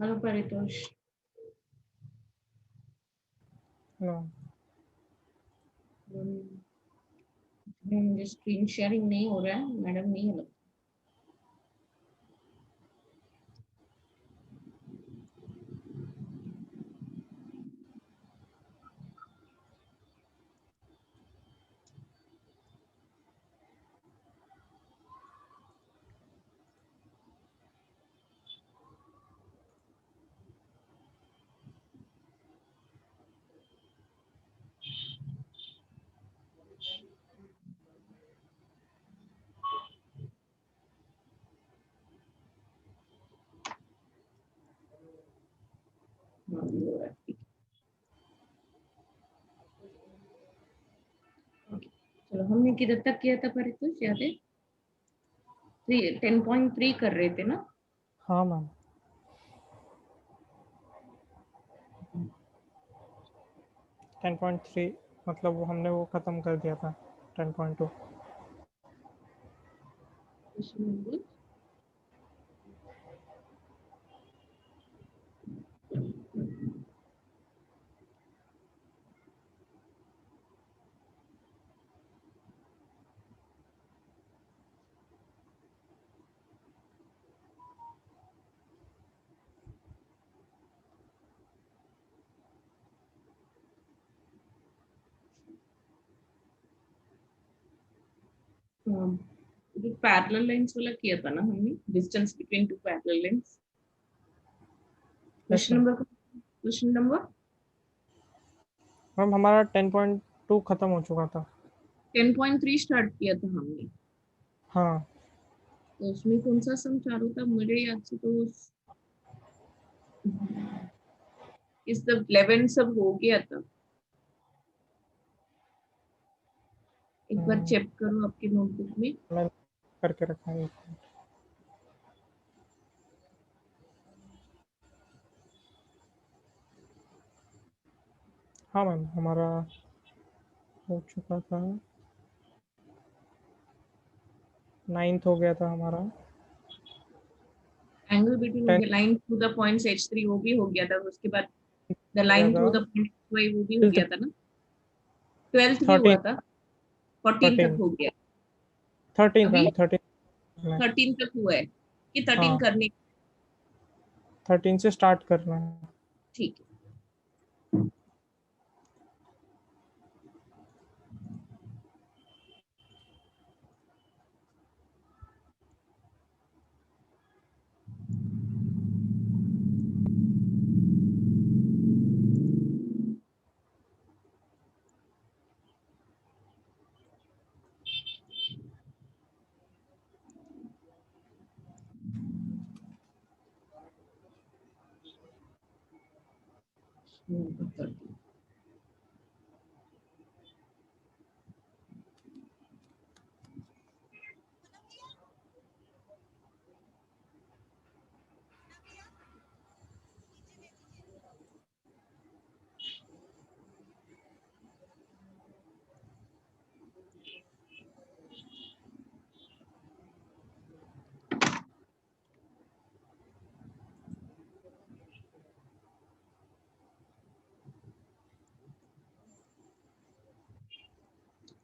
Hello Paritosh. No मुझे screen sharing नहीं हो रहा है, मैडम नहीं है। चलो, हमने किधर तक किया था परितोष, याद है? 10.3 कर रहे थे ना? हाँ मैम 10.3 मतलब वो हमने वो ख़त्म कर दिया था 10.2 पैरेलल लाइंस वाला किया था ना हमने, distance between two parallel lines. Yes question number ma'am हमारा 10.2 ख़त्म हो चुका था 10.3 स्टार्ट किया था हमने। हाँ तो उसमें कौन सा सम चालू था मेरे याद से? तो इस सब 11 सब हो गया था। एक बार चेक करो आपके नोटबुक में। मैं करके रखा है हाँ मैम हमारा हो चुका था 9th हो गया था हमारा एंगल बिटवीन हो 10 गया, line through the points H3 वो भी हो गया था। उसके बाद द हो गया लाइन था थ्रू द पॉइंट XY वो भी हो 12th गया था ना। 12th भी हुआ 13 था, 14 तक 13 हो गया। 13 अभी मैम 13 में 13 तक हुआ है कि 13 हाँ करने? 13 से स्टार्ट करना है ठीक है।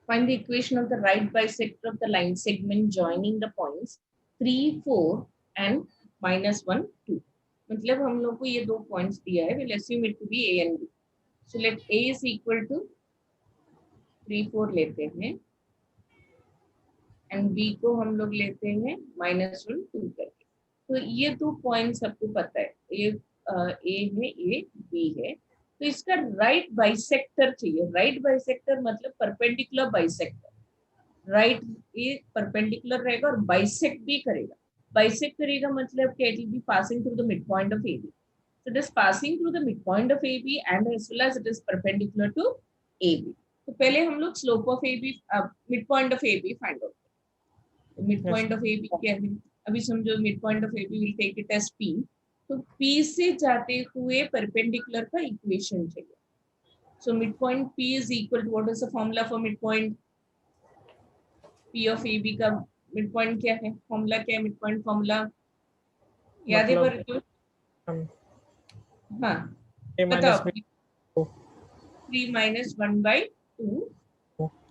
Find the equation of the right bisector of the line segment joining the points 3, 4 and -1, 2. मतलब हम लोग को ये दो पॉइंट्स दिया है. We'll assume it to be A and B. So let A is equal to 3, 4 लेते हैं and B को हम लोग लेते हैं -1, 2 करके. तो ये दो पॉइंट्स सबको पता है. A है, A B है. तो इसका राइट बाइसेक्टर चाहिए. राइट बाइसेक्टर मतलब परपेंडिकुलर बाइसेक्टर. राइट ये परपेंडिकुलर रहेगा और बाइसेक्ट भी करेगा. बाइसेक्ट करेगा मतलब क्या? It will be passing through the mid point of AB. So it is passing through the midpoint of AB and as well as it is perpendicular to AB. तो पहले हम लोग slope of AB, mid point of AB find out. Mid yes point of AB क्या है? अभी समझो mid point of AB will take it as P. तो P से जाते हुए परपेंडिकुलर का इक्वेशन चाहिए. So midpoint P is equal to, what is the formula for midpoint P of AB का? मिड पॉइंट क्या है? फॉर्मूला क्या है? मिड पॉइंट फॉर्मूला याद है मतलब पर? हाँ a minus बताओ। b 2 3 minus 1 by 2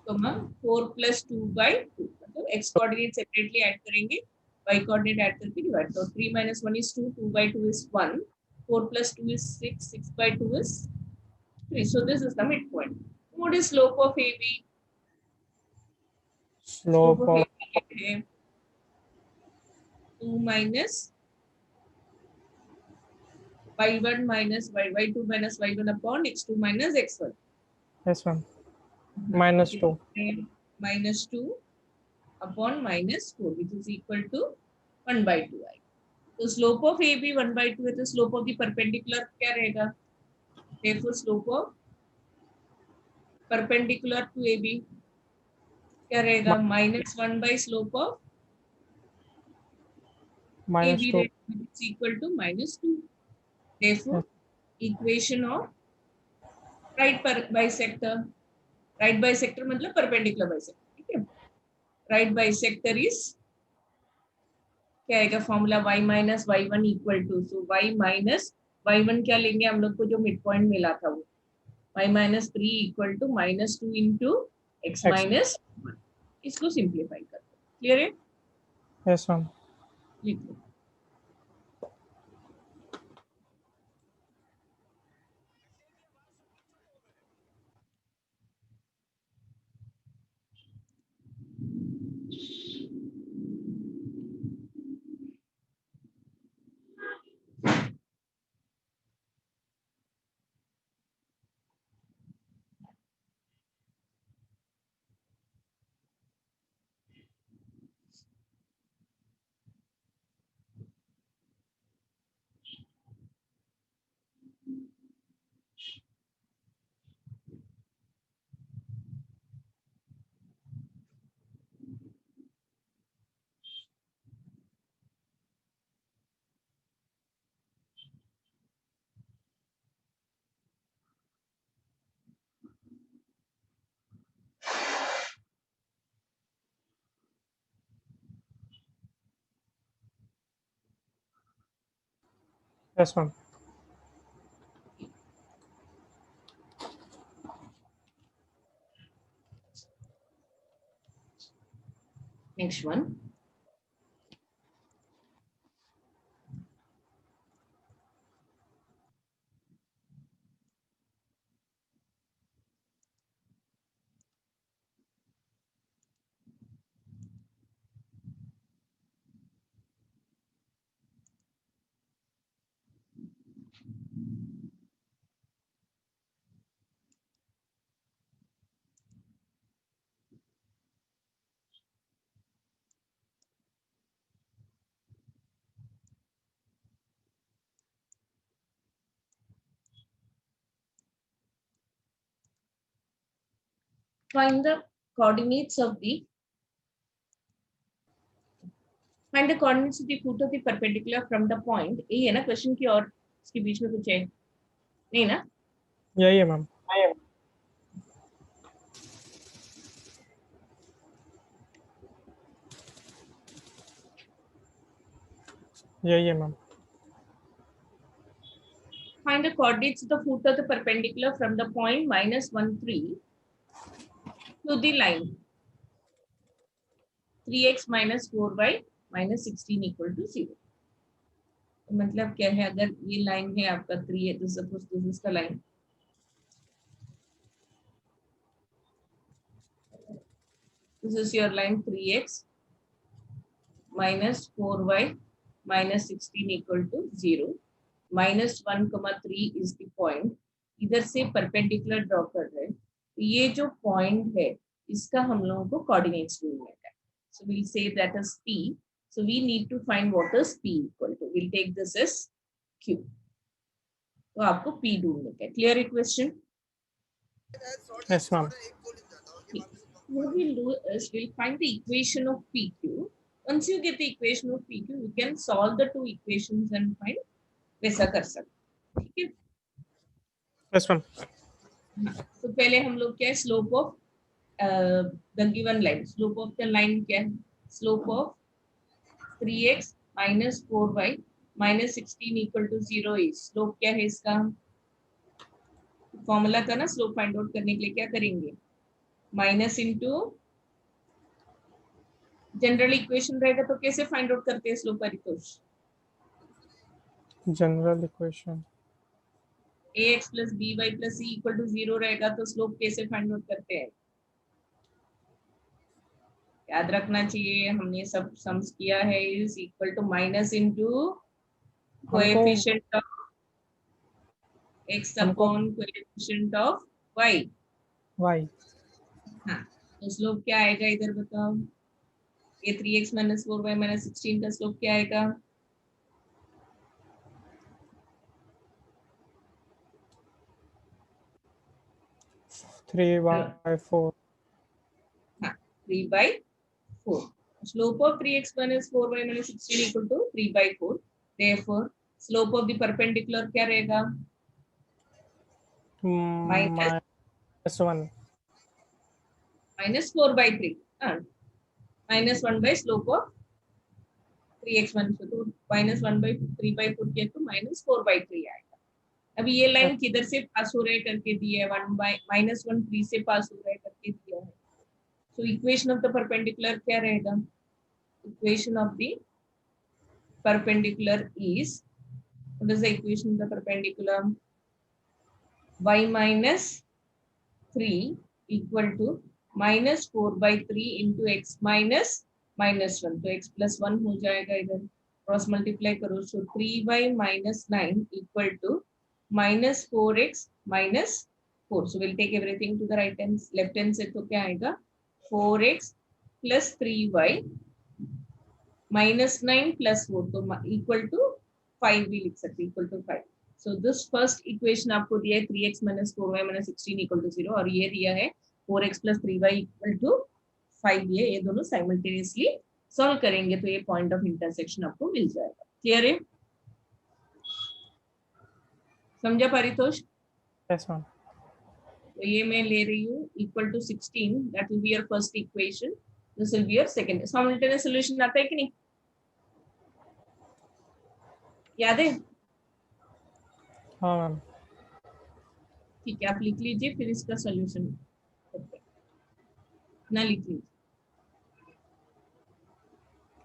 comma 4 plus 2 by 2, मतलब x कोऑर्डिनेट सेपरेटली ऐड करेंगे, y कोऑर्डिनेट ऐड करके डिवाइड। तो 3 minus 1 is 2, 2 by 2 is 1, 4 plus 2 is 6, 6 by 2 is 3. So this is the midpoint. What is slope of AB? Slope slope of of AB है 2 minus y1 minus y2 minus y1 upon x2 minus x1. s1 minus 2 minus 2 upon minus 4, which is equal to 1 by 2i. तो slope of ए भी 1 by 2 है, तो slope of the perpendicular क्या रहेगा? देखो slope of perpendicular to A B क्या रहेगा? -1 by slope of A minus B 2 is equal to -2. Therefore, equation of right bisector, right bisector मतलब perpendicular bisector, ठीक है? Right bisector is क्या आएगा formula? y minus y1 equal to, so y minus y1 क्या लेंगे हम लोग को जो मिड पॉइंट मिला था वो y minus 3 equal to -2 into x x minus 1. इसको सिंप्लीफाई कर दो. क्लियर है? s1 लिख लो. s1 next one. Find the coordinates of the find the coordinates of the foot of the perpendicular from the point A है ना question की, और इसके बीच में कुछ है नहीं ना? यही है मैम. यही है ma'am. Find the coordinates of the foot of the perpendicular from the point -1 3 to the line 3x minus 4y minus 16 equal to 0. तो मतलब क्या है? अगर ये लाइन है आपका 3 है तो suppose this is the line, this is your line 3x minus 4y minus 16 equal to 0. -1, 3 is the point. इधर से परपेंडिकुलर ड्रॉ कर रहे हैं, तो ये जो पॉइंट है इसका हम लोगों को कोऑर्डिनेट्स ढूंढना है. So we'll say that is P. So we need to find what is P equal to. We'll take this as Q. तो आपको P ढूंढना है. Clear question? yes ma'am. What we'll do is we'll find the equation of PQ. Once you get the equation of PQ, you can solve the two equations and find वैसा कर सकते. ठीक है? s1 तो पहले हम लोग क्या है? Slope of the given line. Slope of the line क्या है? Slope of 3x minus 4y -16 equal to 0 is slope क्या है इसका? फॉर्मूला था ना स्लोप फाइंड आउट करने के लिए, क्या करेंगे? माइनस इंटू जनरल इक्वेशन रहेगा तो कैसे फाइंड आउट करते हैं slope Paritosh? General equation ax plus B Y plus C equal to 0 रहेगा तो स्लोप कैसे फाइंड आउट करते हैं? याद रखना चाहिए, हमने सब सम्स किया है, is equal to minus into हमको कोएफिशिएंट ऑफ x हमको upon coefficient of y। Y हाँ, तो स्लोप क्या आएगा इधर बताओ? ये 3x माइनस 4y माइनस 16 का स्लोप क्या आएगा? 3/4 हाँ, 3/4। Slope of 3x minus 4y minus 16 equal to 3/4. Therefore, slope of the perpendicular क्या रहेगा? Minus -1 4/3. Minus 1 by slope of 3x minus 4. तो minus 1 by 3/4 किया तो minus 4/3 आएगा। अभी ये लाइन किधर से पास हो रहा है करके दिया है, 1 by -1 3 से पास हो रहा है करके दिया है। So equation of the perpendicular क्या रहेगा? Equation of the perpendicular is, what is the equation of the perpendicular? Y minus 3 equal to minus 4/3 into x minus -1. तो x plus 1 हो जाएगा इधर, क्रॉस मल्टीप्लाई करो, सो 3y minus 9 equal to minus 4x minus 4. So we'll take everything to the right hand, left hand side, तो क्या आएगा? 4x plus 3y minus 9 plus 4, तो equal to 5 भी लिख सकते, equal to 5. So this first equation आपको दिया है 3x minus 4y minus 16 equal to 0, और ये दिया है 4x plus 3y equal to 5। ये दोनों simultaneously सॉल्व करेंगे तो ये पॉइंट ऑफ इंटरसेक्शन आपको मिल जाएगा। क्लियर है? समझा परितोष? यस मैम तो ये मैं ले रही हूँ equal to 16, that will be your first equation, this will be your second. Simultaneous solution आता है कि नहीं? याद है? हाँ मैम ठीक है, आप लिख लीजिए, फिर इसका सॉल्यूशन करते हैं। ना लिख लीजिए।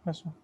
यस मैम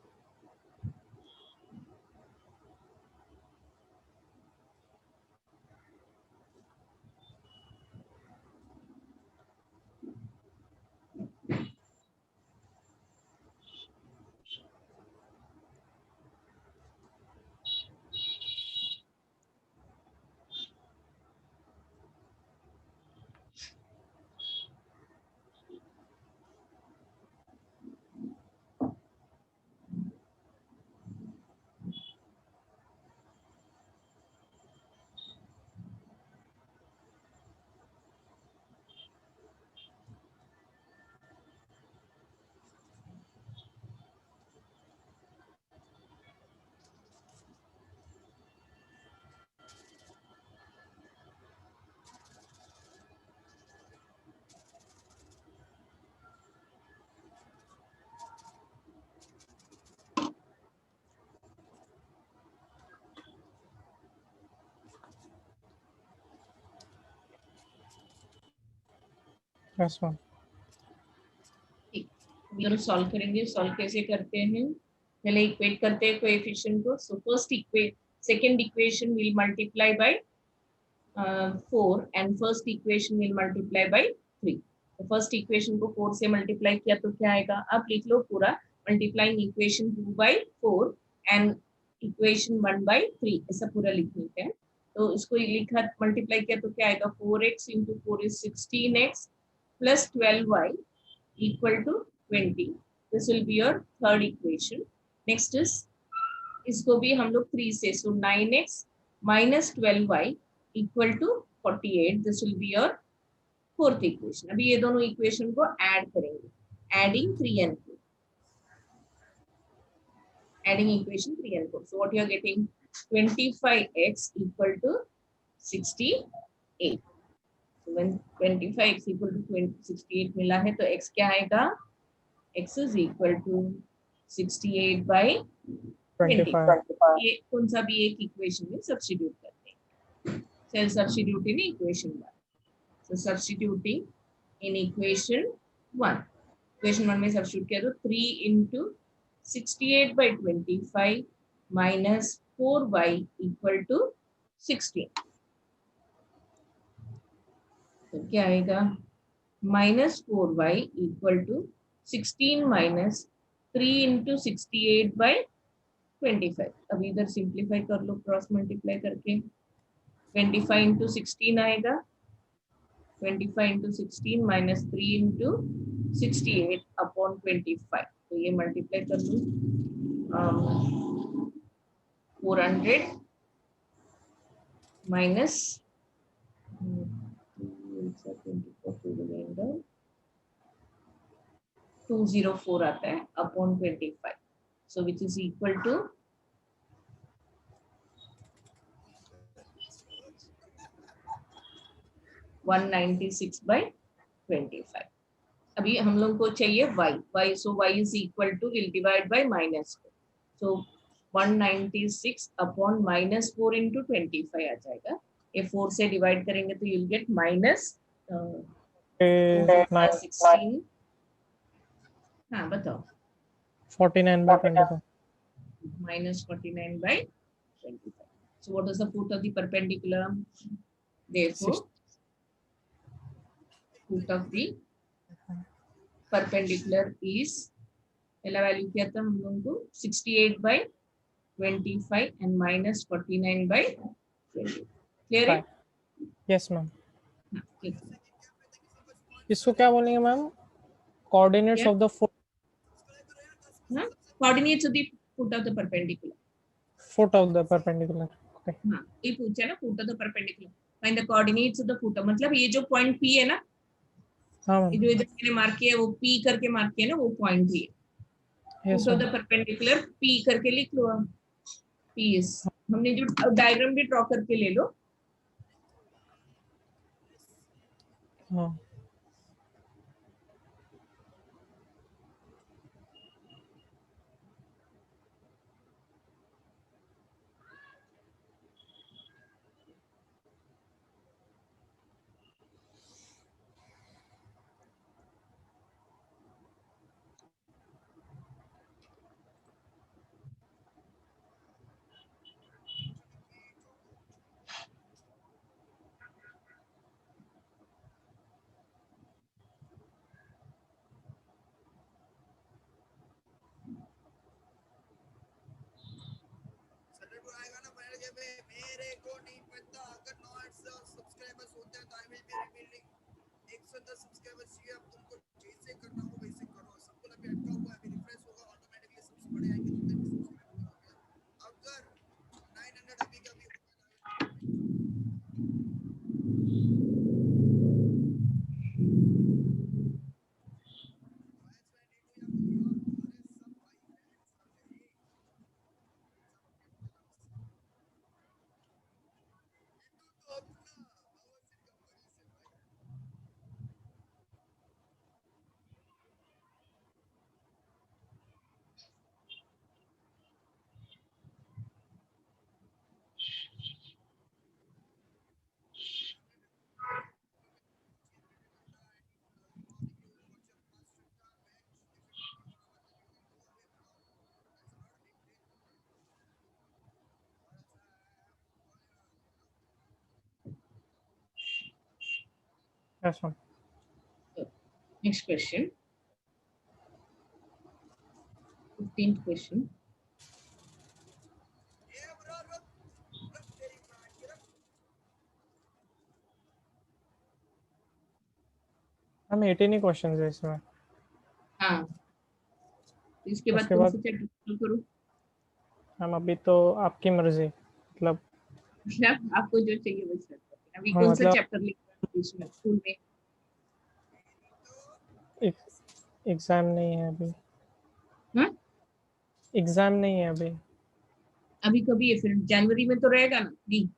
यस मैम ठीक, सॉल्व करेंगे। सॉल्व कैसे करते हैं? पहले इक्वेट करते हैं कोएफिशिएंट को। So first equate, second equation will multiply by 4 and first equation will multiply by 3। तो फर्स्ट इक्वेशन को 4 से मल्टीप्लाई किया तो क्या आएगा? आप लिख लो पूरा, मल्टीप्लाइंग इक्वेशन 2/4 एंड इक्वेशन 1/3, ऐसा पूरा लिखने का है। तो इसको लिखा मल्टीप्लाई किया तो क्या आएगा? 4x into 4 is 16x plus 12y equal to 20. This will be your third equation. Next is, इसको भी हम लोग 3 से, so 9x minus 12y equal to 48. This will be your fourth equation. अभी ये दोनों इक्वेशन को ऐड करेंगे, adding 3 and 4. Adding equation 3 and 4. So what you are getting? 25x equal to 68. So when 25x equal to 68 मिला है तो x क्या आएगा? X is equal to 68/4. 25 ये कौन सा भी एक इक्वेशन में सब्स्टिट्यूट करते हैं, sell substitute in equation 1. So substituting in equation 1 में सब्स्टिट्यूट किया तो 3 into 68/25 minus 4y equal to 16. तो क्या आएगा, -4y equal to 16 minus 3 into 68/25. अब इधर सिंप्लीफाई कर लो, क्रॉस मल्टीप्लाई करके 25 into 16 आएगा, 25 into 16 minus 3 into 68/25. तो ये मल्टीप्लाई कर लो, 400 minus 204 आता है upon 25. So which is equal to 196/25. अभी हम लोग को चाहिए y, so y is equal to will divide by -4. So 196 upon -4 into 25 आ जाएगा. ये 4 से डिवाइड करेंगे तो you'll get -16. हाँ बताओ. 49/25. -49/25. So what is the foot of the perpendicular? Therefore, foot of the perpendicular is पहला वैल्यू क्या था हम लोगों को 68/25 and -49/20. क्लियर है? Yes ma'am. इसको क्या बोलेंगे ma'am? Coordinates of the foot. Coordinates of the foot of the perpendicular. Foot of the perpendicular. Okay. हाँ ये पूछा ना, foot of the perpendicular. Find the coordinates of the foot. मतलब ये जो पॉइंट P है ना, हाँ ये जो इधर मैंने मार्क किया है वो P करके मार्क किया है ना, वो पॉइंट ही है. Foot of the perpendicular P करके लिख लो. P is, हमने जो डायग्राम भी ड्रॉ करके ले लो. हाँ. मेरे को नहीं पता, अगर 900 सब्सक्राइबर्स होते हैं तो I will be revealing 110 subscribers चाहिए. अब तुमको जैसे करना हो वैसे करो. सबको अभी अटका हुआ है, अभी रिफ्रेश होगा ऑटोमेटिकली सबसे बड़े आएंगे तो तभी सब्सक्राइब करोगे. अगर 900 अभी का भी Yes ma'am. Next question. 15th question. हम 18 ही क्वेश्चंस है इसमें. हाँ, इसके बाद कौन सा चैप्टर करूँ? हम अभी तो आपकी मर्जी. मतलब आपको जो चाहिए वो चैप्टर. अभी हाँ, कौन सा मतलब चैप्टर लिखना है इसमें स्कूल में? एग्जाम नहीं है अभी. हाँ, एग्जाम नहीं है अभी. अभी कभी है, फिर जनवरी में तो रहेगा ना? नहीं,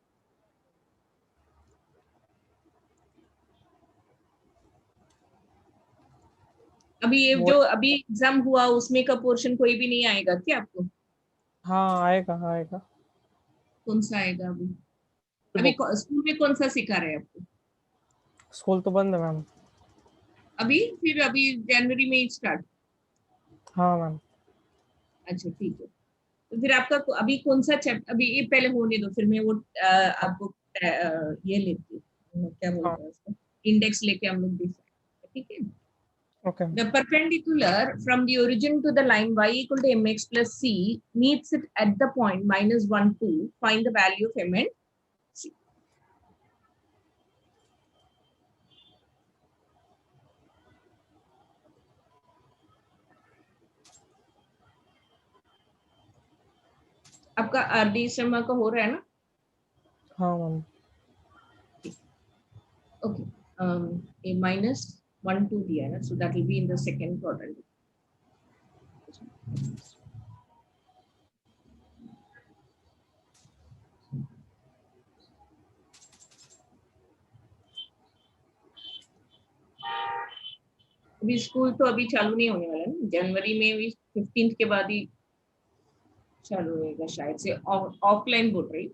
अभी ये जो अभी एग्जाम हुआ उसमें का पोर्शन कोई भी नहीं आएगा क्या आपको? हाँ आएगा आएगा। कौन सा आएगा अभी? अभी बुक स्कूल में कौन सा सिखा रहे हैं आपको? स्कूल तो बंद है मैम। अभी फिर अभी जनवरी में ही स्टार्ट? हाँ मैम। अच्छा ठीक है। तो फिर आपका अभी कौन सा चैप्टर, अभी ये पहले होने दो, फिर मैं वो आपको ये लेती हूँ, क्या हाँ बोलते हैं उसको, इंडेक्स लेके हम लोग देख सकते हैं, ठीक है। Okay. The perpendicular from the origin to the line y equal to mx plus c meets it at the point minus 1, 2. Find the value of m and c. आपका आरडी शर्मा का हो रहा है ना? हाँ मैम। Okay. A minus 1, 2 दिया है ना, so that will be in the second quadrant. अभी स्कूल तो अभी चालू नहीं होने वाला ना, जनवरी में भी 15 के बाद ही चालू होएगा शायद से, ऑफलाइन बोल रही।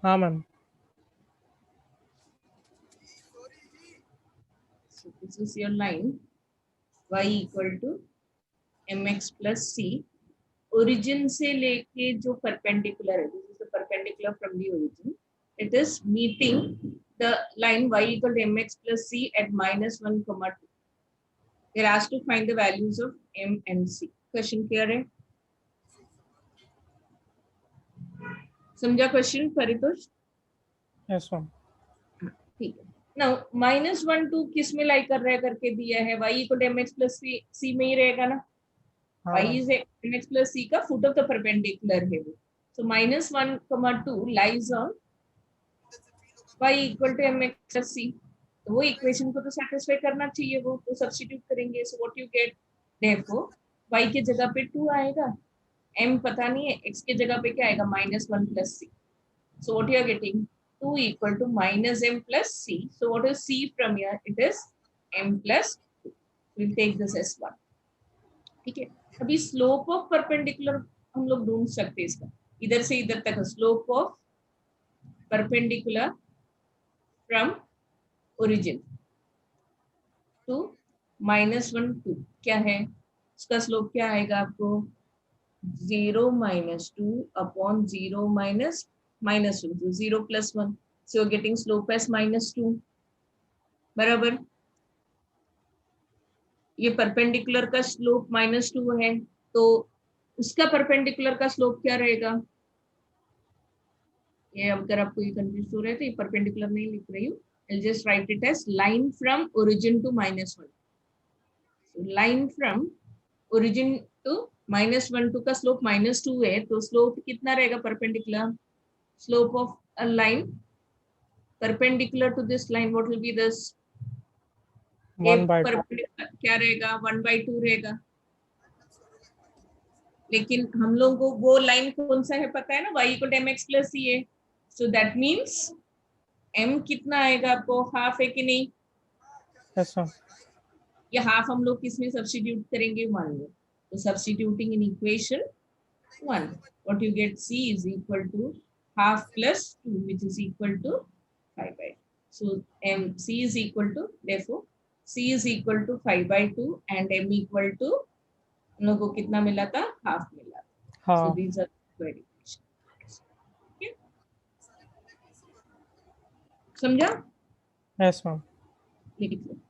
हाँ ma'am. So this is your line y equal to mx plus c, origin से लेके जो perpendicular है, this is the perpendicular from the origin, it is meeting the line y equal to mx plus c at minus 1, 2. They're asked to find the values of m and c. Question clear है? समझा question Paritosh? Yes ma'am. ठीक है। Now minus 1, 2 किस में लाई कर रहा है करके दिया है, y equal to mx plus c में ही रहेगा ना, हाँ y ma'am. is mx plus c का foot of the perpendicular है वो, so minus 1, 2 lies on y equal to mx plus c, तो वो इक्वेशन को तो सेटिस्फाई करना चाहिए, वो तो सब्स्टिट्यूट करेंगे, सो what you get, therefore y की जगह पे 2 आएगा, m पता नहीं है, x की जगह पे क्या आएगा, minus 1 plus c, so what you are getting 2 equal to minus m plus c, so what is c from here, it is m plus 2, we'll take this as 1, ठीक है। अभी स्लोप ऑफ परपेंडिकुलर हम लोग ढूंढ सकते हैं इसका, इधर से इधर तक slope of perpendicular from origin to minus 1, 2 क्या है, उसका स्लोप क्या आएगा आपको, 0 minus 2 upon 0 minus 1, so 0 plus 1, so you're getting slope as minus 2, बराबर। ये परपेंडिकुलर का स्लोप -2 है, तो उसका परपेंडिकुलर का स्लोप क्या रहेगा, ये अगर आपको ये कंफ्यूज हो रहे थे, परपेंडिकुलर नहीं लिख रही हूँ, I'll just write it as line from origin to -1, so line from origin to -1, 2 का स्लोप -2 है, तो स्लोप कितना रहेगा perpendicular, slope of a line perpendicular to this line, what will be this, ये 1/2। परपेंडिकुलर क्या रहेगा, 1/2 रहेगा, लेकिन हम लोगों को वो लाइन कौन सा है पता है ना, y equal to mx plus c है, so that means m कितना आएगा आपको, हाफ है कि नहीं, यस मैम। ये हाफ हम लोग किस में सब्स्टिट्यूट करेंगे, 1 में, तो substituting in equation 1, what you get, c is equal to half plus 2 which is equal to 5/2, so m c is equal to, therefore c is equal to 5/2 and m equal to हम लोग को कितना मिला था, half मिला था, so हाँ these are very okay? समझा, यस मैम। लिख लो।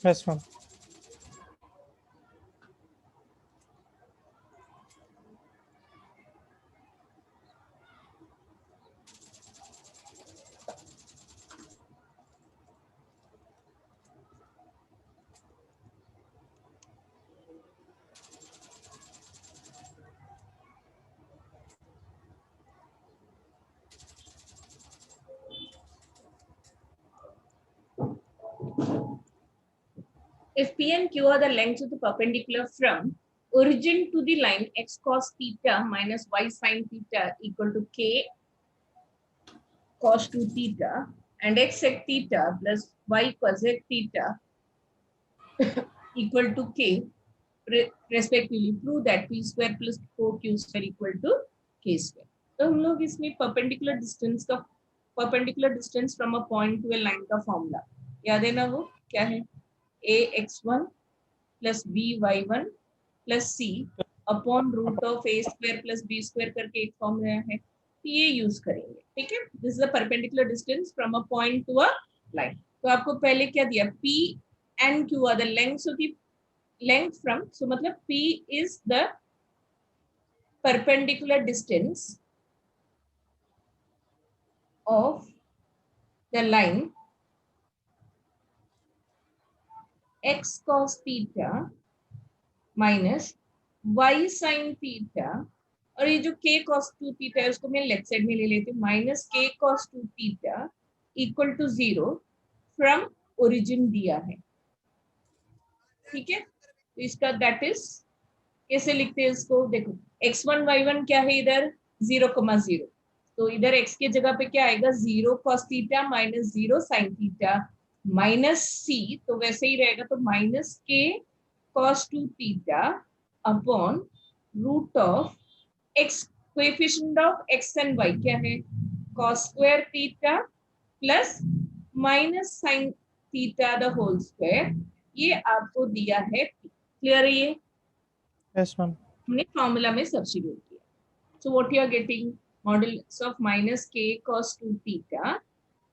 Yes, ma'am. If P and Q are the lengths of the perpendicular from origin to the line x cos theta minus y sin theta equal to k cos 2 theta and x sec theta plus y cosec theta equal to k respectively, prove that p square plus 4q square equal to k square. तो हम लोग इसमें perpendicular distance from a point to a line का formula याद है ना, वो क्या है? ax1 plus by1 plus c upon root of a square plus b square करके एक फॉर्मूला है, ये यूज करेंगे. ठीक है, this is the perpendicular distance from a point to a line. तो आपको पहले क्या दिया? p and q are the lengths of the length from, so मतलब p is the perpendicular distance of the line x cos theta minus y sin theta, और ये जो k cos 2 theta है उसको मैं लेफ्ट साइड में ले लेती हूँ, minus k cos 2 theta equal to 0 from origin दिया है. ठीक है, तो इसका दैट इज कैसे लिखते हैं इसको? देखो x1 y1 क्या है इधर 0,0, तो इधर x के जगह पे क्या आएगा? 0 cos theta minus 0 sin theta minus c, तो वैसे ही रहेगा, तो minus k cos 2 theta upon root of x, coefficient of x and y क्या है? cos square theta plus minus sin theta the whole square, ये आपको दिया है. क्लियर है ये? Yes, ma'am. हमने फॉर्मूला में सब्स्टिट्यूट किया. So what you are getting? Modulus of minus k cos 2 theta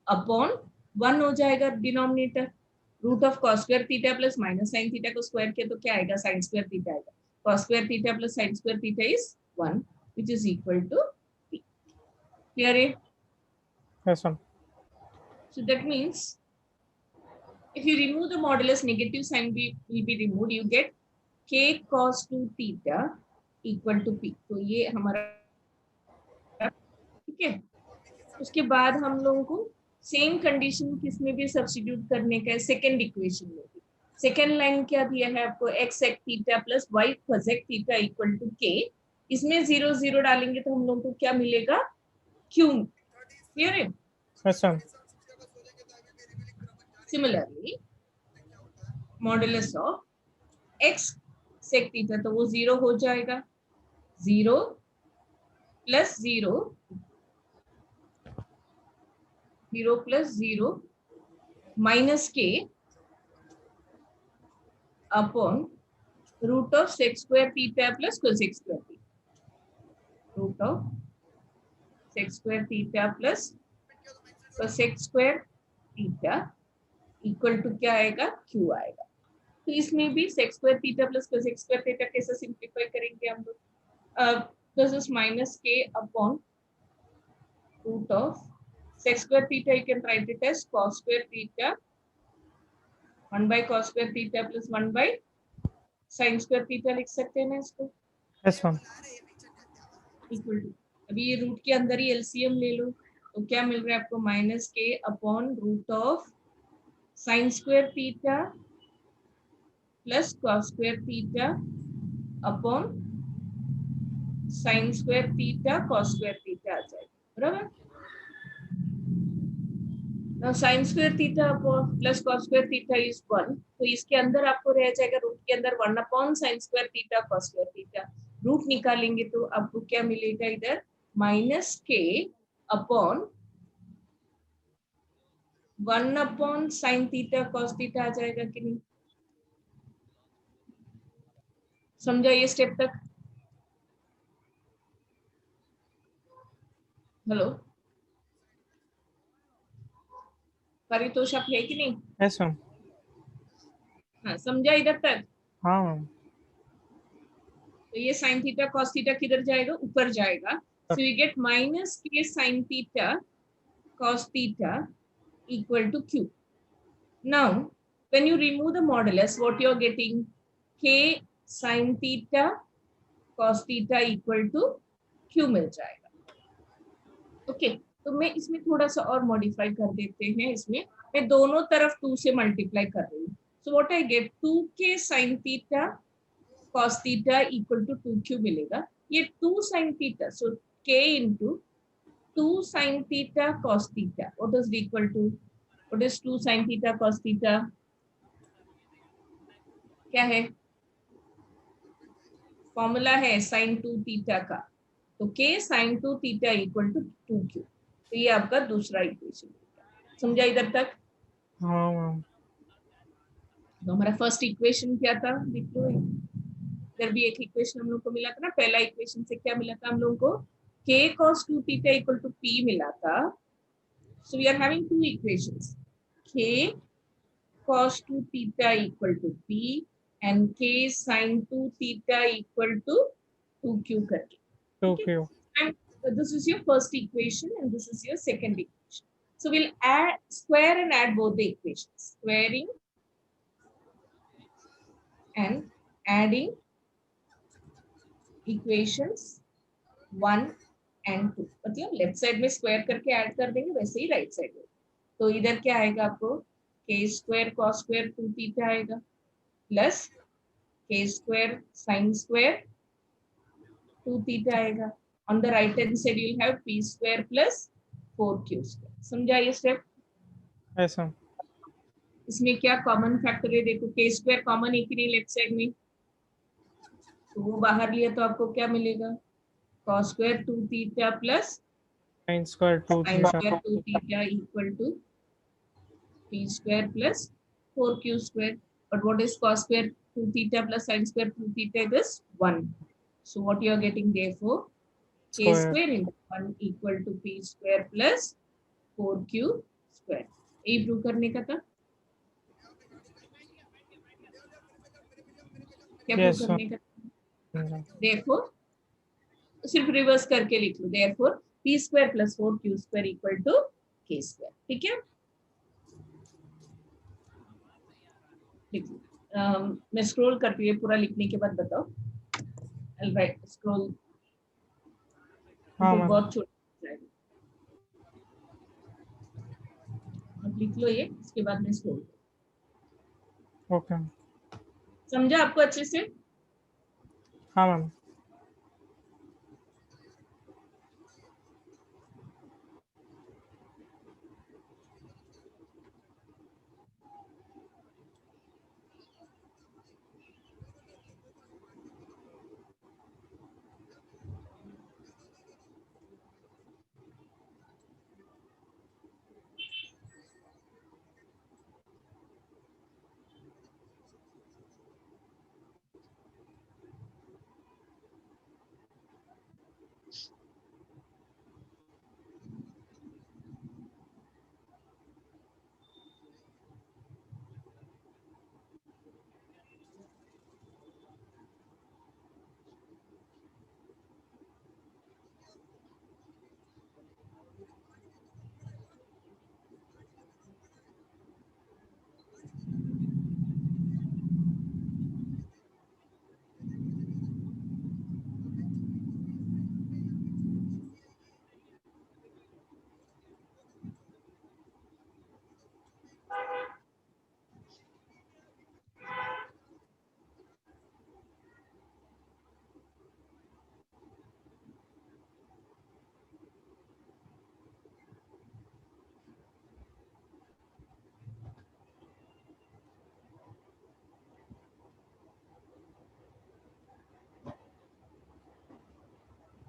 upon 1 हो जाएगा denominator, root of cos square theta plus minus sin theta को स्क्वायर किया तो क्या आएगा? sin स्क्वायर थीटा आएगा. cos square theta plus sin square theta is 1 which is equal to p. Clear है? Yes, ma'am. So that means if you remove the modulus, negative sign will be removed, you get k cos 2 theta equal to p. तो ये हमारा ठीक है. उसके बाद हम लोगों को सेम कंडीशन किसमें भी सब्स्टिट्यूट करने का है? सेकेंड इक्वेशन में भी. सेकेंड लाइन क्या दिया है आपको? x sec theta plus y cosec theta equal to k. इसमें 0 0 डालेंगे तो हम लोगों को क्या मिलेगा? q. क्लियर है? Yes, ma'am. Similarly modulus of x sec theta, तो वो 0 हो जाएगा. 0 plus 0 0 plus 0 minus k upon root of sec square theta plus cosec square theta, root of sec square theta plus cosec square theta equal to क्या आएगा? q आएगा. तो इसमें भी sec square theta plus cosec square theta कैसे simplify करेंगे हम लोग? This is minus k upon root of sec square theta, you can write it as cos square theta 1 by cos square theta plus 1 by sin square theta लिख सकते हैं ना इसको? Yes, ma'am. Equal to, अभी ये root के अंदर ही LCM ले लो तो क्या मिल रहा है आपको? Minus k upon root of sin square theta plus cos square theta upon sin square theta cos square theta आ जाएगा. बराबर? Now sin square theta plus cos square theta is 1, तो इसके अंदर आपको रह जाएगा रूट के अंदर 1 upon sin square theta cos square theta. रूट निकालेंगे तो आपको क्या मिलेगा इधर? Minus k upon 1 upon sin theta cos theta आ जाएगा कि नहीं? समझा ये स्टेप तक? हेलो परितोष, आप है कि नहीं? Yes, ma'am. हाँ, समझा इधर तक? हाँ मैम। तो ये साइन थीटा कॉस थीटा किधर जाएगा? ऊपर जाएगा. सो यू गेट माइनस के sine theta cos theta equal to q. Now, when you remove the modulus, what you are getting? K sin theta cos theta equal to q मिल जाएगा. Okay, तो मैं इसमें थोड़ा सा और मॉडिफाई कर देते हैं. इसमें मैं दोनों तरफ 2 से मल्टीप्लाई कर रही हूँ. So what I get? 2k sin theta cos theta equal to 2q मिलेगा. ये 2 sin theta, so k into 2 sin theta cos theta. What is equal to? What is 2 sin theta cos theta? क्या है? Formula है sin 2 theta का. तो k sin 2 theta equal to 2q. तो ये आपका दूसरा इक्वेशन. समझा इधर तक? हाँ मैम। तो हमारा फर्स्ट इक्वेशन क्या था? देखो, इधर भी एक इक्वेशन हम लोग को मिला था ना. पहला इक्वेशन से क्या मिला था हम लोग को? k cos 2 theta equal to p मिला था. So we are having two equations. K cos 2 theta equal to P and K sin 2 theta equal to 2Q करके. Okay. And this is your first equation and this is your second equation. So we'll add, square and add both the equations. Squaring and adding equations 1 and 2. मतलब left side में square करके add कर देंगे, वैसे ही right side में. तो इधर क्या आएगा आपको? k square cos square 2 theta आएगा plus k square sin square 2 theta आएगा. On the right hand side you will have p square plus 4q square. समझा ये स्टेप? ऐसा इसमें क्या कॉमन फैक्टर है? देखो k स्क्वायर कॉमन है कि नहीं लेफ्ट साइड में? तो वो बाहर लिया तो आपको क्या मिलेगा? cos square 2 theta plus sin square 2 sin theta. Square 2 theta equal to p square plus 4q square. But what is cos square 2 theta plus sin square 2 theta? It is 1. So what you are getting, therefore, k Square. square into 1 equal to p square plus 4q square. यही prove करने का था. क्या prove Yes करने का? Ma'am. Therefore, सिर्फ reverse करके लिख लो. Therefore, p square plus 4q square equal to k square. ठीक है? मैं स्क्रॉल करती हूँ, पूरा लिखने के बाद बताओ. I'll write scroll. हाँ तो मैम. बहुत छोटा जाएगा. आप लिख लो ये, इसके बाद मैं स्क्रॉल. ओके. समझा आपको अच्छे से? हाँ मैम.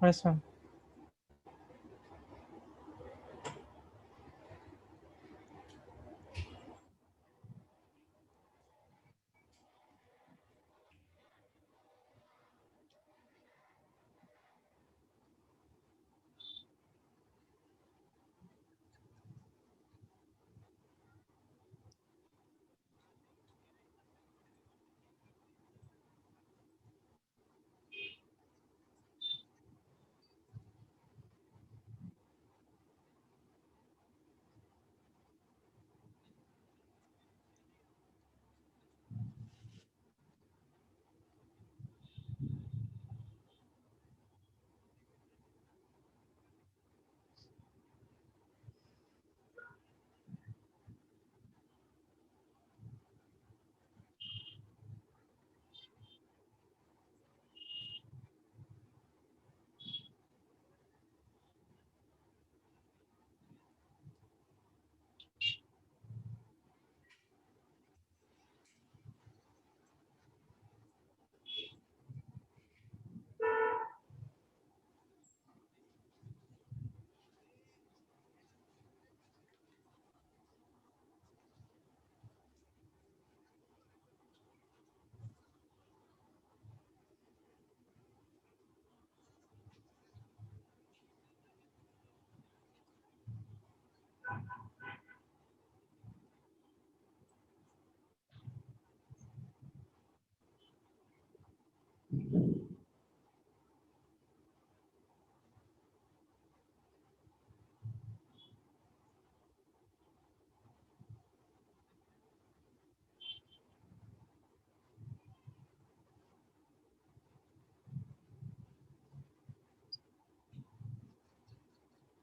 ऐसा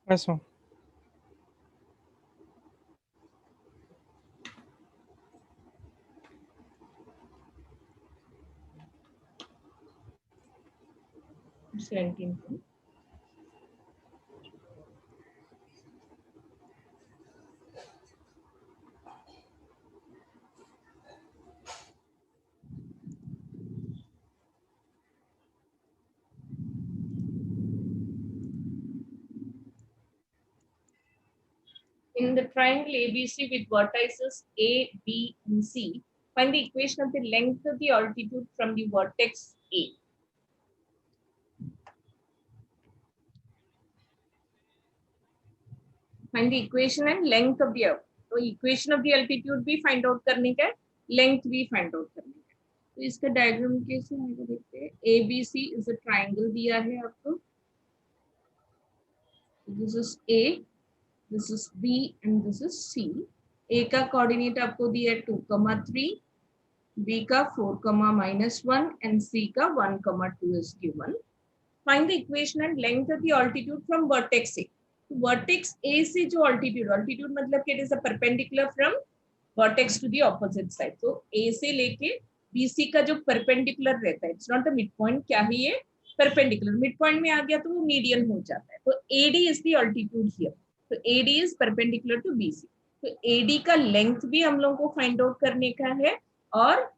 Yes, ma'am. Seventeen. In the triangle ABC with vertices A, B, and C, find the equation of the length of the altitude from the vertex A. Find the equation and length of the तो equation of the altitude भी find out करने का, length भी find out करने का. तो इसका diagram कैसे आएगा देखते हैं. ABC is a triangle दिया है आपको. This is A, this is B, and this is C. A का कोऑर्डिनेट आपको दिया है 2,3, B का 4,-1 and C का 1,2 is given. Find the equation and length of the altitude from vertex A. Vertex A से जो altitude मतलब कि it is a perpendicular from vertex to the opposite side. तो A से लेके BC का जो perpendicular रहता है, it's not the midpoint, क्या है ये perpendicular. Midpoint में आ गया तो वो median हो जाता है. तो AD is the altitude here. तो AD is perpendicular to BC. तो AD का length भी हम लोगों को find out करने का है और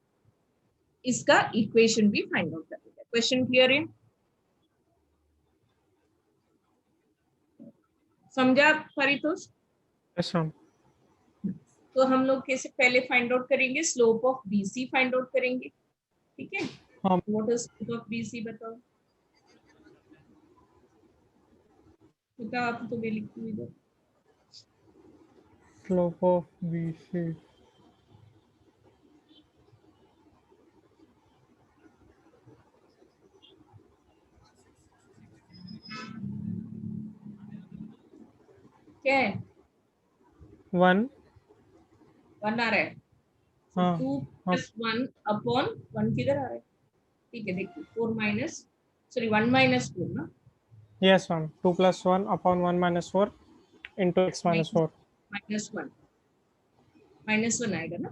इसका equation भी find out करने का. Question clear है? समझा परितोष? Yes, ma'am. तो हम लोग कैसे पहले फाइंड आउट करेंगे, slope of BC find out करेंगे. ठीक है, हाँ. What is slope of BC बताओ. बताओ आप तो मैं लिखती हूँ इधर. Slope of BC. क्या है? 1. 1 आ रहा है. हाँ. 2 + 1 अपॉन 1 किधर आ रहा है? ठीक है देखिए 4 माइनस सॉरी 1 - 4 ना. Yes, ma'am. 2 + 1 upon 1 - 4 into x - 4. -1 आएगा ना.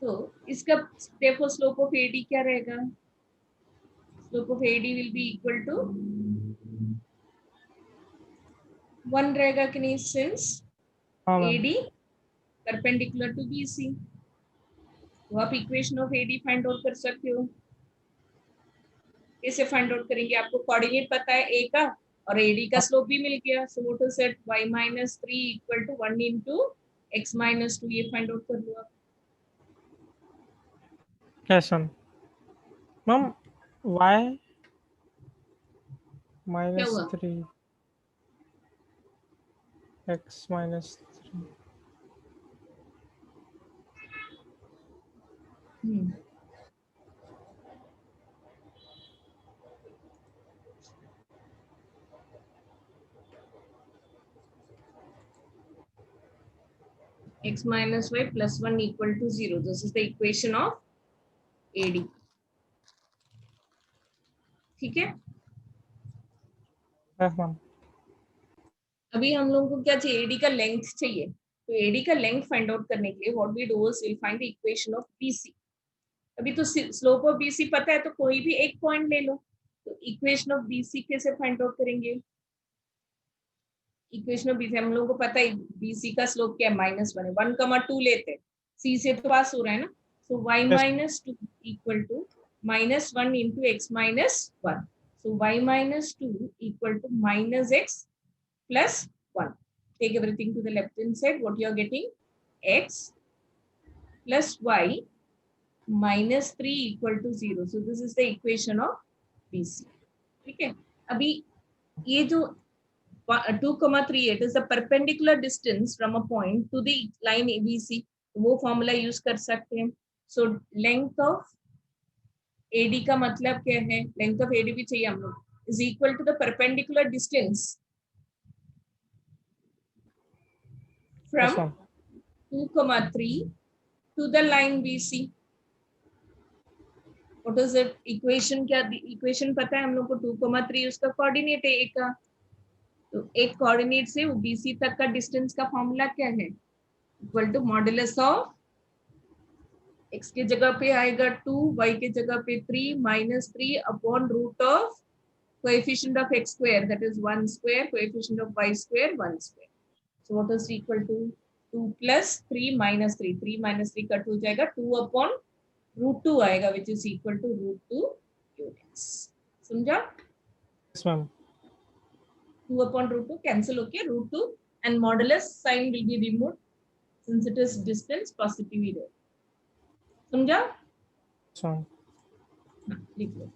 तो इसका देखो स्लोप ऑफ एडी क्या रहेगा. Slope of AD will be equal to 1 रहेगा कि नहीं, सिंस हाँ ma'am. AD perpendicular to BC. तो आप equation of AD find out कर सकते हो. कैसे फाइंड आउट करेंगे, आपको कोऑर्डिनेट पता है A का और AD का स्लोप भी मिल गया. So what is it, y - 3 = 1 * x - 2. ये फाइंड आउट कर लो आप. Yes, ma'am. Ma'am, y क्या हुआ? -3 x - 3. x - y + 1 = 0. This is the equation of AD. ठीक है. Yes, ma'am. अभी हम लोगों को क्या चाहिए, AD का लेंथ चाहिए. तो AD का लेंथ फाइंड आउट करने के लिए what we do is will find the equation of BC. अभी तो स्लोप ऑफ BC पता है तो कोई भी एक पॉइंट ले लो. तो इक्वेशन ऑफ BC कैसे फाइंड आउट करेंगे. इक्वेशन ऑफ BC हम लोगों को पता है BC का स्लोप क्या है, -1 है. 1,2 लेते हैं, C से तो पास हो रहा है ना. सो y - 2 = -1 * x - 1. So y - 2 = -x + 1. Take everything to the left hand side. What you are getting, x + y - 3 = 0. So this is the equation of BC. ठीक है. अभी ये जो 2,3 it is the perpendicular distance from a point to the line ABC. वो formula use कर सकते हैं. So length of AD का मतलब क्या है, लेंथ ऑफ AD भी चाहिए हम लोग, is equal to the perpendicular distance Yes, from ma'am. 2,3 to the line BC. What is it? Equation क्या, इक्वेशन पता है हम लोग को. 2,3 उसका कोऑर्डिनेट है A का. तो एक कोऑर्डिनेट से वो BC तक का डिस्टेंस का फॉर्मूला क्या है, equal to modulus of x के जगह पे आएगा 2, y के जगह पे 3 minus 3 upon root of coefficient of x square, that is 1 square, coefficient of y square 1 square. So what is equal to 2 plus 3 minus 3, 3 minus 3 cut हो जाएगा, 2 upon root 2 आएगा, which is equal to root 2 units. समझा? Yes, ma'am. 2 upon root 2 cancel होके root 2 and modulus sign will be removed since it is distance positive here. समझा? Yes, ma'am. लिख लो.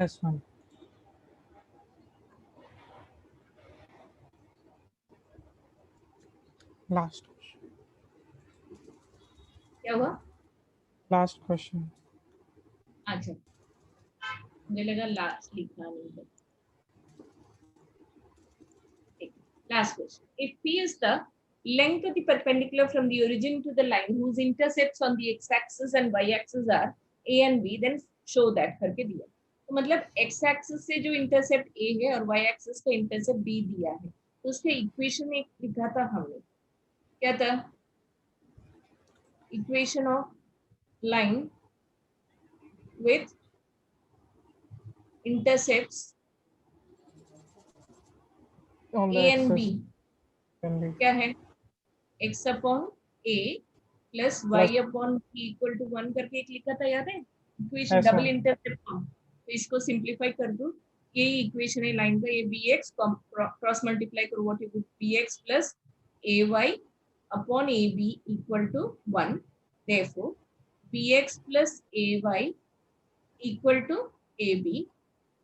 Yes, ma'am. Last. क्या हुआ? Last question. अच्छा, मुझे लगा last लिखना नहीं है. Last question. If P is the length of the perpendicular from the origin to the line whose intercepts on the x-axis and y-axis are A and B, then show that करके दिया. तो मतलब x-axis से जो intercept A है और y-axis का intercept B दिया है, तो उसके equation एक लिखा था हमने. क्या था? Equation of line with intercepts On the A and axis B. can be क्या है? X upon A plus y plus. Upon b equal to 1 करके एक लिखा था, याद है? Equation Yes, double ma'am. Intercept form. तो इसको सिंपलीफाई कर दो. ये इक्वेशन है लाइन का, ये bx क्रॉस मल्टीप्लाई करो, what you bx plus ay upon ab equal to 1. Therefore bx plus ay equal to ab.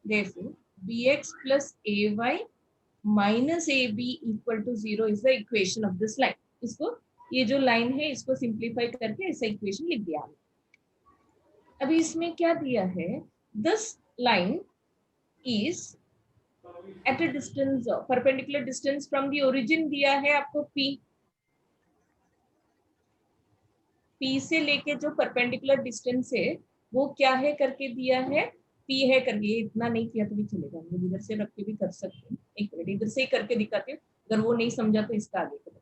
Therefore bx plus ay minus ab equal to 0 is the equation of this line. इसको, ये जो line है इसको simplify करके ऐसा equation लिख दिया. अभी इसमें क्या दिया है? This line is at a distance, perpendicular distance from the origin दिया है आपको P. P से लेके जो परपेंडिकुलर डिस्टेंस है वो क्या है करके दिया है, P है करके. ये इतना नहीं किया तो भी चलेगा, हम लोग इधर से रख के भी कर सकते हैं. एक मिनट इधर से ही करके दिखाते हैं, अगर वो नहीं समझा तो इसका आगे करो.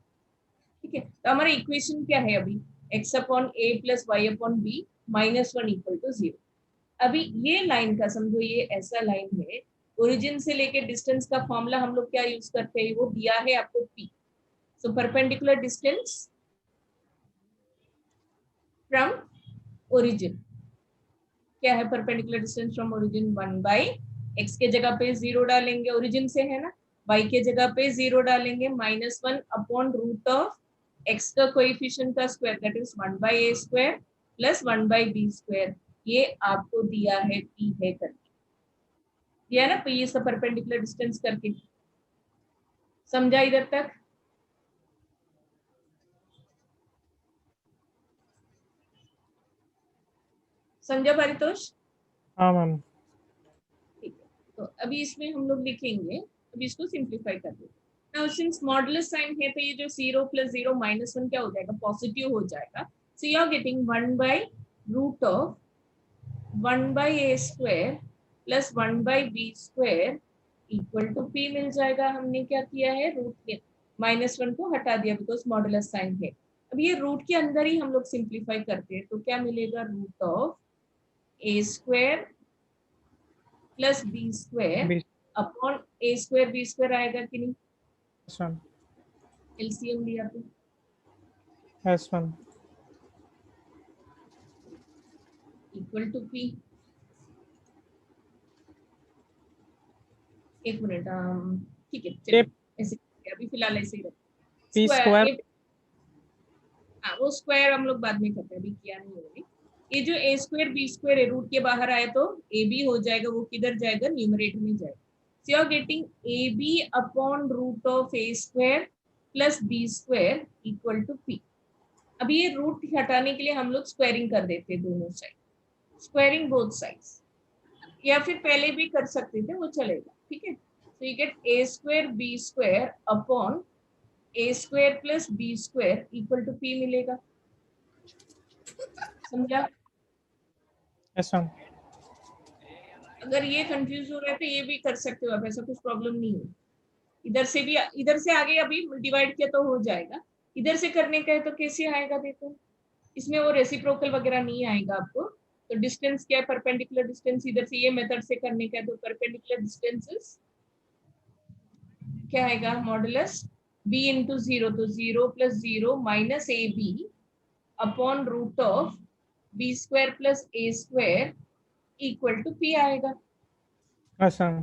ठीक है, तो हमारा इक्वेशन क्या है अभी? x upon a plus Y upon B minus 1 equal to 0. अभी ये लाइन का समझो, ये ऐसा लाइन है, ओरिजिन से लेके डिस्टेंस का फॉर्मूला हम लोग क्या यूज करते हैं, वो दिया है आपको p. So perpendicular distance from origin क्या है? Perpendicular distance from origin 1 by x के जगह पे 0 डालेंगे, ओरिजिन से है ना, y के जगह पे 0 डालेंगे, minus 1 upon root of x का कोएफिशिएंट का square, that is 1 by a square plus 1 by b square. ये आपको दिया है p है करके, दिया ना p is the perpendicular distance करके. समझा इधर तक? समझा परितोष? हाँ मैम। ठीक है, तो अभी इसमें हम लोग लिखेंगे, अभी इसको सिंप्लीफाई कर देते हैं। नाउ सिंस मॉडुलस साइन है तो ये जो 0 + 0 -1 क्या हो जाएगा, पॉजिटिव हो जाएगा। सो यू आर गेटिंग 1/√ऑफ 1/a² + 1/b² equal to p मिल जाएगा। हमने क्या किया है, रूट के -1 को हटा दिया बिकॉज मॉडुलस साइन है। अब ये रूट के अंदर ही हम लोग सिंप्लीफाई करते हैं तो क्या मिलेगा, √of a² + b² upon a² b² आएगा कि नहीं, यस मैम। एलसीएम लिया तो yes ma'am. Equal to p। एक मिनट, ठीक है चलिए ऐसे अभी फिलहाल ऐसे ही रखते p स्क्वायर। स्क्वायर। हाँ वो स्क्वायर हम लोग बाद में करते हैं, अभी किया नहीं है। ये जो a² b² है रूट के बाहर आए तो ए बी हो जाएगा, वो किधर जाएगा, न्यूमरेटर में जाएगा। So you are getting ab upon √ऑफ a² + b² equal to p। अभी ये रूट हटाने के लिए हम लोग स्क्वायरिंग कर देते हैं दोनों साइड, स्क्वायरिंग बोथ साइड्स, या फिर पहले भी कर सकते थे, वो चलेगा, ठीक है। तो you get a² b² upon a² + b² equal to p मिलेगा। समझा? Yes ma'am. अगर ये कंफ्यूज हो रहा है तो ये भी कर सकते हो आप, ऐसा कुछ प्रॉब्लम नहीं है। इधर से भी, इधर से आगे अभी डिवाइड किया तो हो जाएगा, इधर से करने का है तो कैसे आएगा देखो, इसमें वो रेसिप्रोकल वगैरह नहीं आएगा आपको। तो डिस्टेंस क्या है, परपेंडिकुलर डिस्टेंस, इधर से ये मेथड से करने का है तो परपेंडिकुलर डिस्टेंसेस क्या आएगा, मॉडुलस b × 0, तो 0 + 0 - ab अपॉन √ऑफ b² + a² equal to p आएगा। Yes ma'am.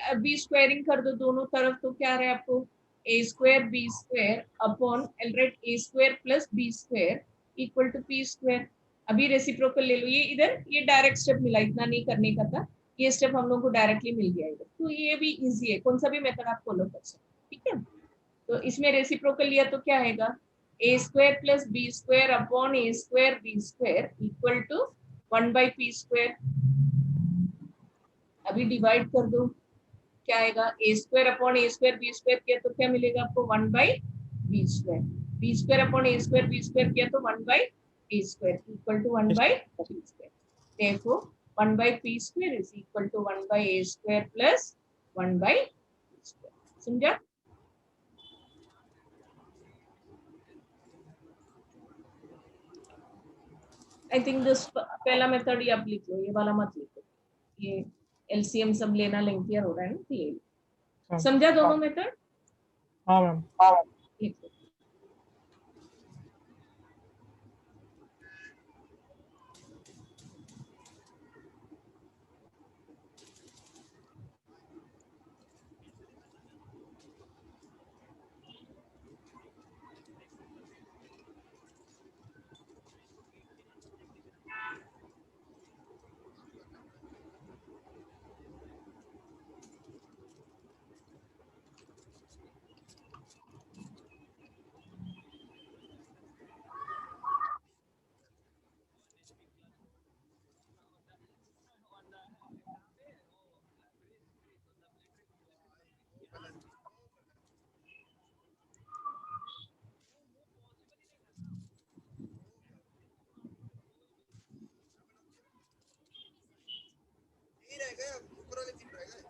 अभी स्क्वायरिंग कर दो दोनों तरफ तो क्या आ रहा है आपको, a² b² upon a² + b² equal to p²। अभी रेसिप्रोकल ले लो, ये इधर ये डायरेक्ट स्टेप मिला, इतना नहीं करने का था, ये स्टेप हम लोग को डायरेक्टली मिल गया इधर, तो ये भी इजी है, कौन सा भी मेथड आप फॉलो कर सकते, ठीक है। तो इसमें रेसिप्रोकल लिया तो क्या आएगा, a² + b² upon a² b² equal to 1/p²। अभी डिवाइड कर दो, क्या आएगा, a² अपॉन a² b² किया तो क्या मिलेगा आपको, 1/b²। b² upon a² b² किया तो 1/a² इक्वल टू 1/p²। देखो 1/p² is equal to 1/a² + 1/p²। समझा? आई थिंक दिस पहला मेथड ही आप लिख लो, ये वाला मत लिखो, ये एलसीएम सब लेना लेंथियर हो रहा है ना, तो ये समझा दोनों मेथड? हाँ मैम। लिख लो। यही रह गया, ऊपर वाले 3 रह गए।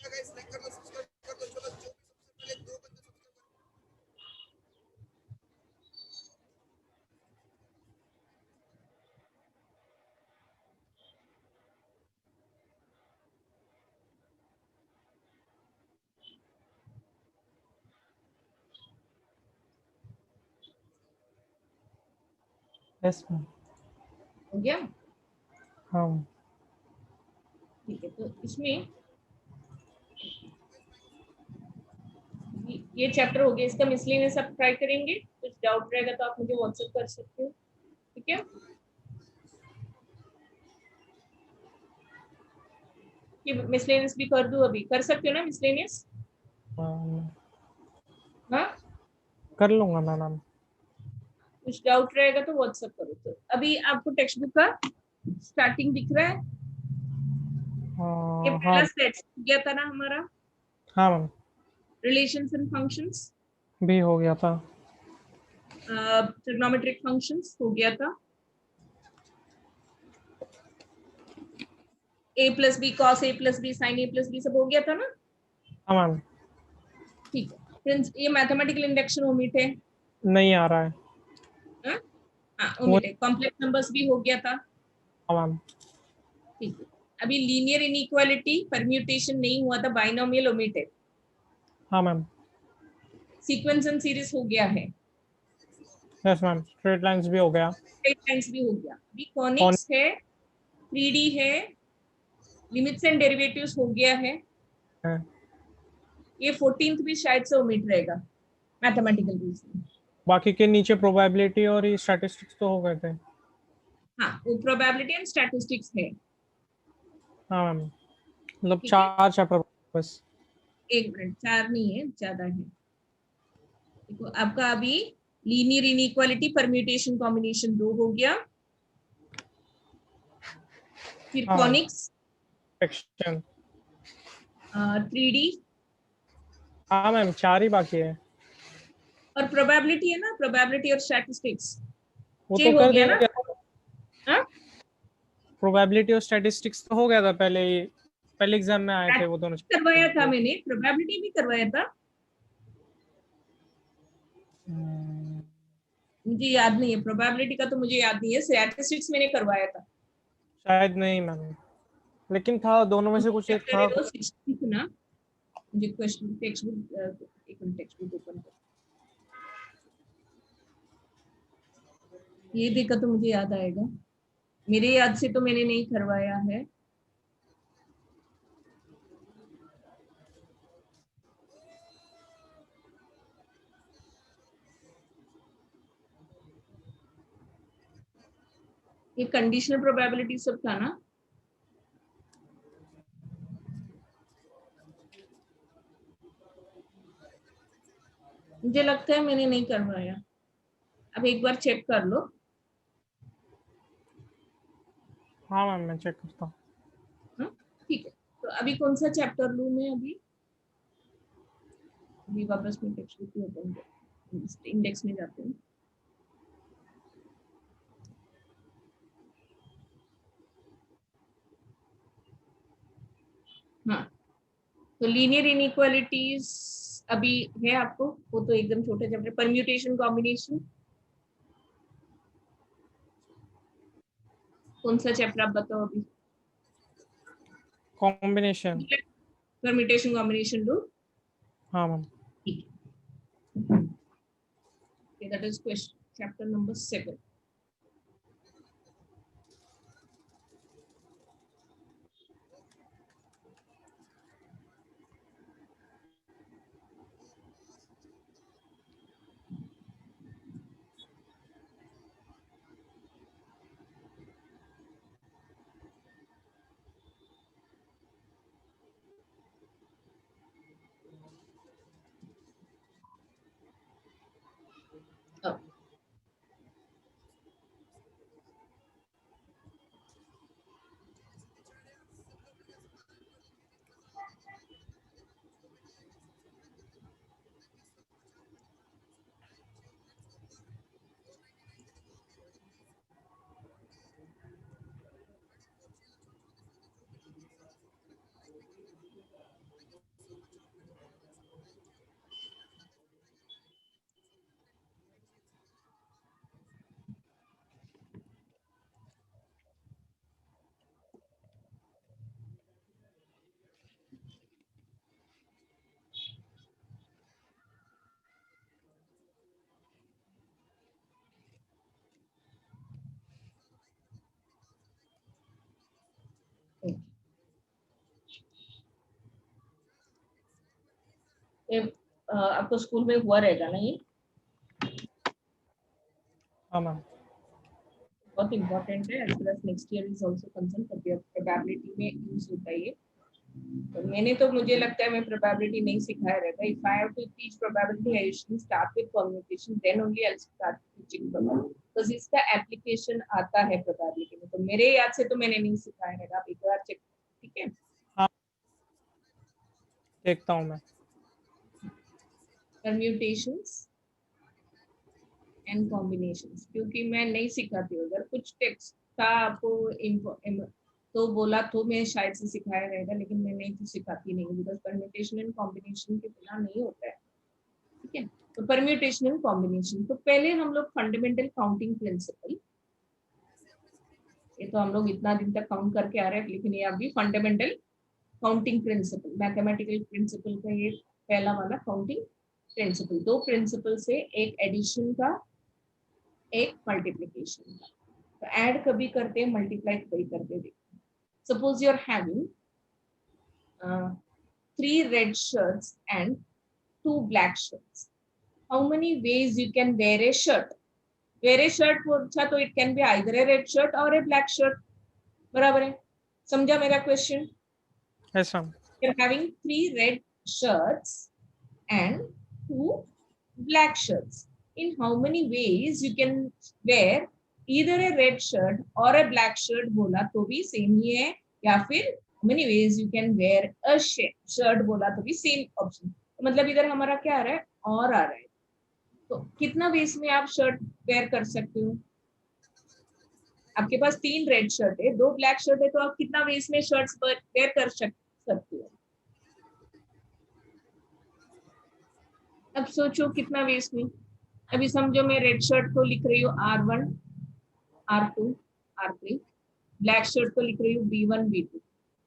गाइस लाइक कर दो, सब्सक्राइब कर दो, चलो जो भी सबसे पहले 2 बंदे सब्सक्राइब यस मैम। हो गया? हाँ। ठीक है, तो इसमें ये चैप्टर हो गया, इसका मिसलेनियस सब ट्राई करेंगे। कुछ डाउट रहेगा तो आप मुझे व्हाट्सएप कर सकते हो, ठीक है। कि मिसलेनियस भी कर दूं, अभी कर सकते हो ना मिसलेनियस? हाँ, कर लूंगा मैं मैम। कुछ डाउट रहेगा तो व्हाट्सएप करो। तो अभी आपको टेक्स्ट बुक का स्टार्टिंग दिख रहा है? ये हाँ पहला सेट गया था ना हमारा, हाँ मैम, रिलेशंस एंड फंक्शंस, भी हो गया था। ट्रिग्नोमेट्रिक फंक्शंस हो गया था। ए plus B cos A plus B sign A plus B सब हो गया था ना, हाँ मैम, ठीक है। फिर ये मैथमेटिकल इंडक्शन ओमिट है, नहीं आ रहा है हाँ हाँ वो। ओमिट है। कॉम्प्लेक्स नंबर्स भी हो गया था, हाँ मैम, ठीक है। अभी लीनियर इनइक्वालिटी परम्यूटेशन नहीं हुआ था, बाइनोमियल ओमिट है। हाँ मैम, सीक्वेंस एंड सीरीज हो गया है, यस मैम, स्ट्रेट लाइंस भी हो गया। स्ट्रेट लाइंस भी हो गया। अभी कौन कॉनिक्स है, 3D है, लिमिट्स एंड डेरिवेटिव्स हो गया है। है? ये 14th भी शायद से ओमिट रहेगा, मैथमेटिकल रीजनिंग। बाकी के नीचे प्रोबेबिलिटी और ये स्टैटिस्टिक्स तो हो गए थे। हाँ, वो प्रोबेबिलिटी एंड स्टैटिस्टिक्स है, हाँ मैम, मतलब ठीक है। 4 चैप्टर बस। एक मिनट, 4 नहीं है, ज्यादा है। देखो आपका अभी लीनियर इनइक्वालिटी परम्यूटेशन कॉम्बिनेशन 2 हो गया, फिर हाँ मैम, कॉनिक्स, सेक्शन। 3D हाँ मैम, 4 ही बाकी है। और प्रोबेबिलिटी है ना, प्रोबेबिलिटी और स्टैटिस्टिक्स वो 6 तो हो कर गया दिया ना। गया। हाँ, प्रोबेबिलिटी और स्टैटिस्टिक्स तो हो गया था पहले ही, पहले एग्जाम में आए थे वो दोनों करवाया था चैप्टर। मैंने, प्रोबेबिलिटी भी करवाया था, मुझे याद नहीं है। प्रोबेबिलिटी का तो मुझे याद नहीं है, स्टैटिस्टिक्स मैंने करवाया था। शायद नहीं मैम, लेकिन था दोनों में से कुछ एक चैप्टर है था। वो 16th ना। मुझे क्वेश्चन टेक्स्ट बुक, एक मिनट टेक्स्ट बुक ओपन कर, ये देखा तो मुझे याद आएगा। मेरे याद से तो मैंने नहीं करवाया है। ये कंडीशनल प्रोबेबिलिटी सब था ना। मुझे लगता है मैंने नहीं करवाया, अब एक बार चेक कर लो। हाँ मैम, मैं चेक करता हूँ। हाँ, ठीक है। तो अभी कौन सा चैप्टर लूँ मैं? अभी वापस में टेक्स्ट बुक ओपन कर, इंडेक्स में जाते हैं। हाँ, तो लीनियर इनइक्वालिटीज अभी है आपको, वो तो एकदम छोटे चैप्टर। परम्यूटेशन कॉम्बिनेशन कौन सा चैप्टर आप बताओ अभी? कॉम्बिनेशन। परम्यूटेशन कॉम्बिनेशन लो, हाँ मैम, ठीक है। Okay, that is question chapter number 7. Oh. आपको स्कूल में हुआ रहेगा ना ये, हाँ मैम। बहुत इंपॉर्टेंट है as well as next year is also concern, probability में यूज होता है ये। तो मैंने तो मुझे लगता है मैं प्रोबेबिलिटी नहीं सिखाया रहेगा। If I have to teach probability I should start with permutation, then only I will start teaching probability, because इसका एप्लीकेशन आता है प्रोबेबिलिटी में। तो मेरे याद से तो मैंने नहीं सिखाया रहेगा, आप एक बार चेक, ठीक है। देखता हूँ मैं। परम्यूटेशंस एंड कॉम्बिनेशंस, क्योंकि मैं नहीं सिखाती हूँ। अगर कुछ टेक्स्ट का आपको तो बोला तो मैं शायद से सिखाया रहेगा, लेकिन मैं नहीं तो सिखाती नहीं, बिकॉज परम्यूटेशन एंड कॉम्बिनेशन के बिना नहीं होता है, ठीक है। तो परम्यूटेशन एंड कॉम्बिनेशन, तो पहले हम लोग फंडामेंटल काउंटिंग प्रिंसिपल, ये तो हम लोग इतना दिन तक काउंट करके आ रहे हैं, लेकिन ये अभी fundamental counting principle, mathematical principle का ये पहला वाला काउंटिंग प्रिंसिपल। दो प्रिंसिपल से, एक एडिशन का, एक मल्टीप्लिकेशन का। तो ऐड कभी करते हैं, मल्टीप्लाई कभी करते हैं। Suppose you are having 3 red shirts and 2 black shirts. How many ways you can wear a shirt? Wear a shirt पूछा तो it can be either a red shirt or a black shirt. बराबर है, समझा मेरा question? Yes ma'am. You're having 3 red shirts and 2 black shirts. In how many ways you can wear either a red shirt or a black shirt बोला तो भी same ही है, या फिर how many ways you can wear a shirt बोला तो भी same option. तो मतलब इधर हमारा क्या आ रहा है, और आ रहा है। तो कितना वेज में आप शर्ट वेयर कर सकते हो? आपके पास 3 रेड शर्ट है, 2 ब्लैक शर्ट है, तो आप कितना वेज में शर्ट्स वेयर कर सकते हो? अब सोचो कितना वेज में। अभी समझो मैं रेड शर्ट को लिख रही हूँ R1, R2, R3, black shirt को लिख रही हूँ B1, B2।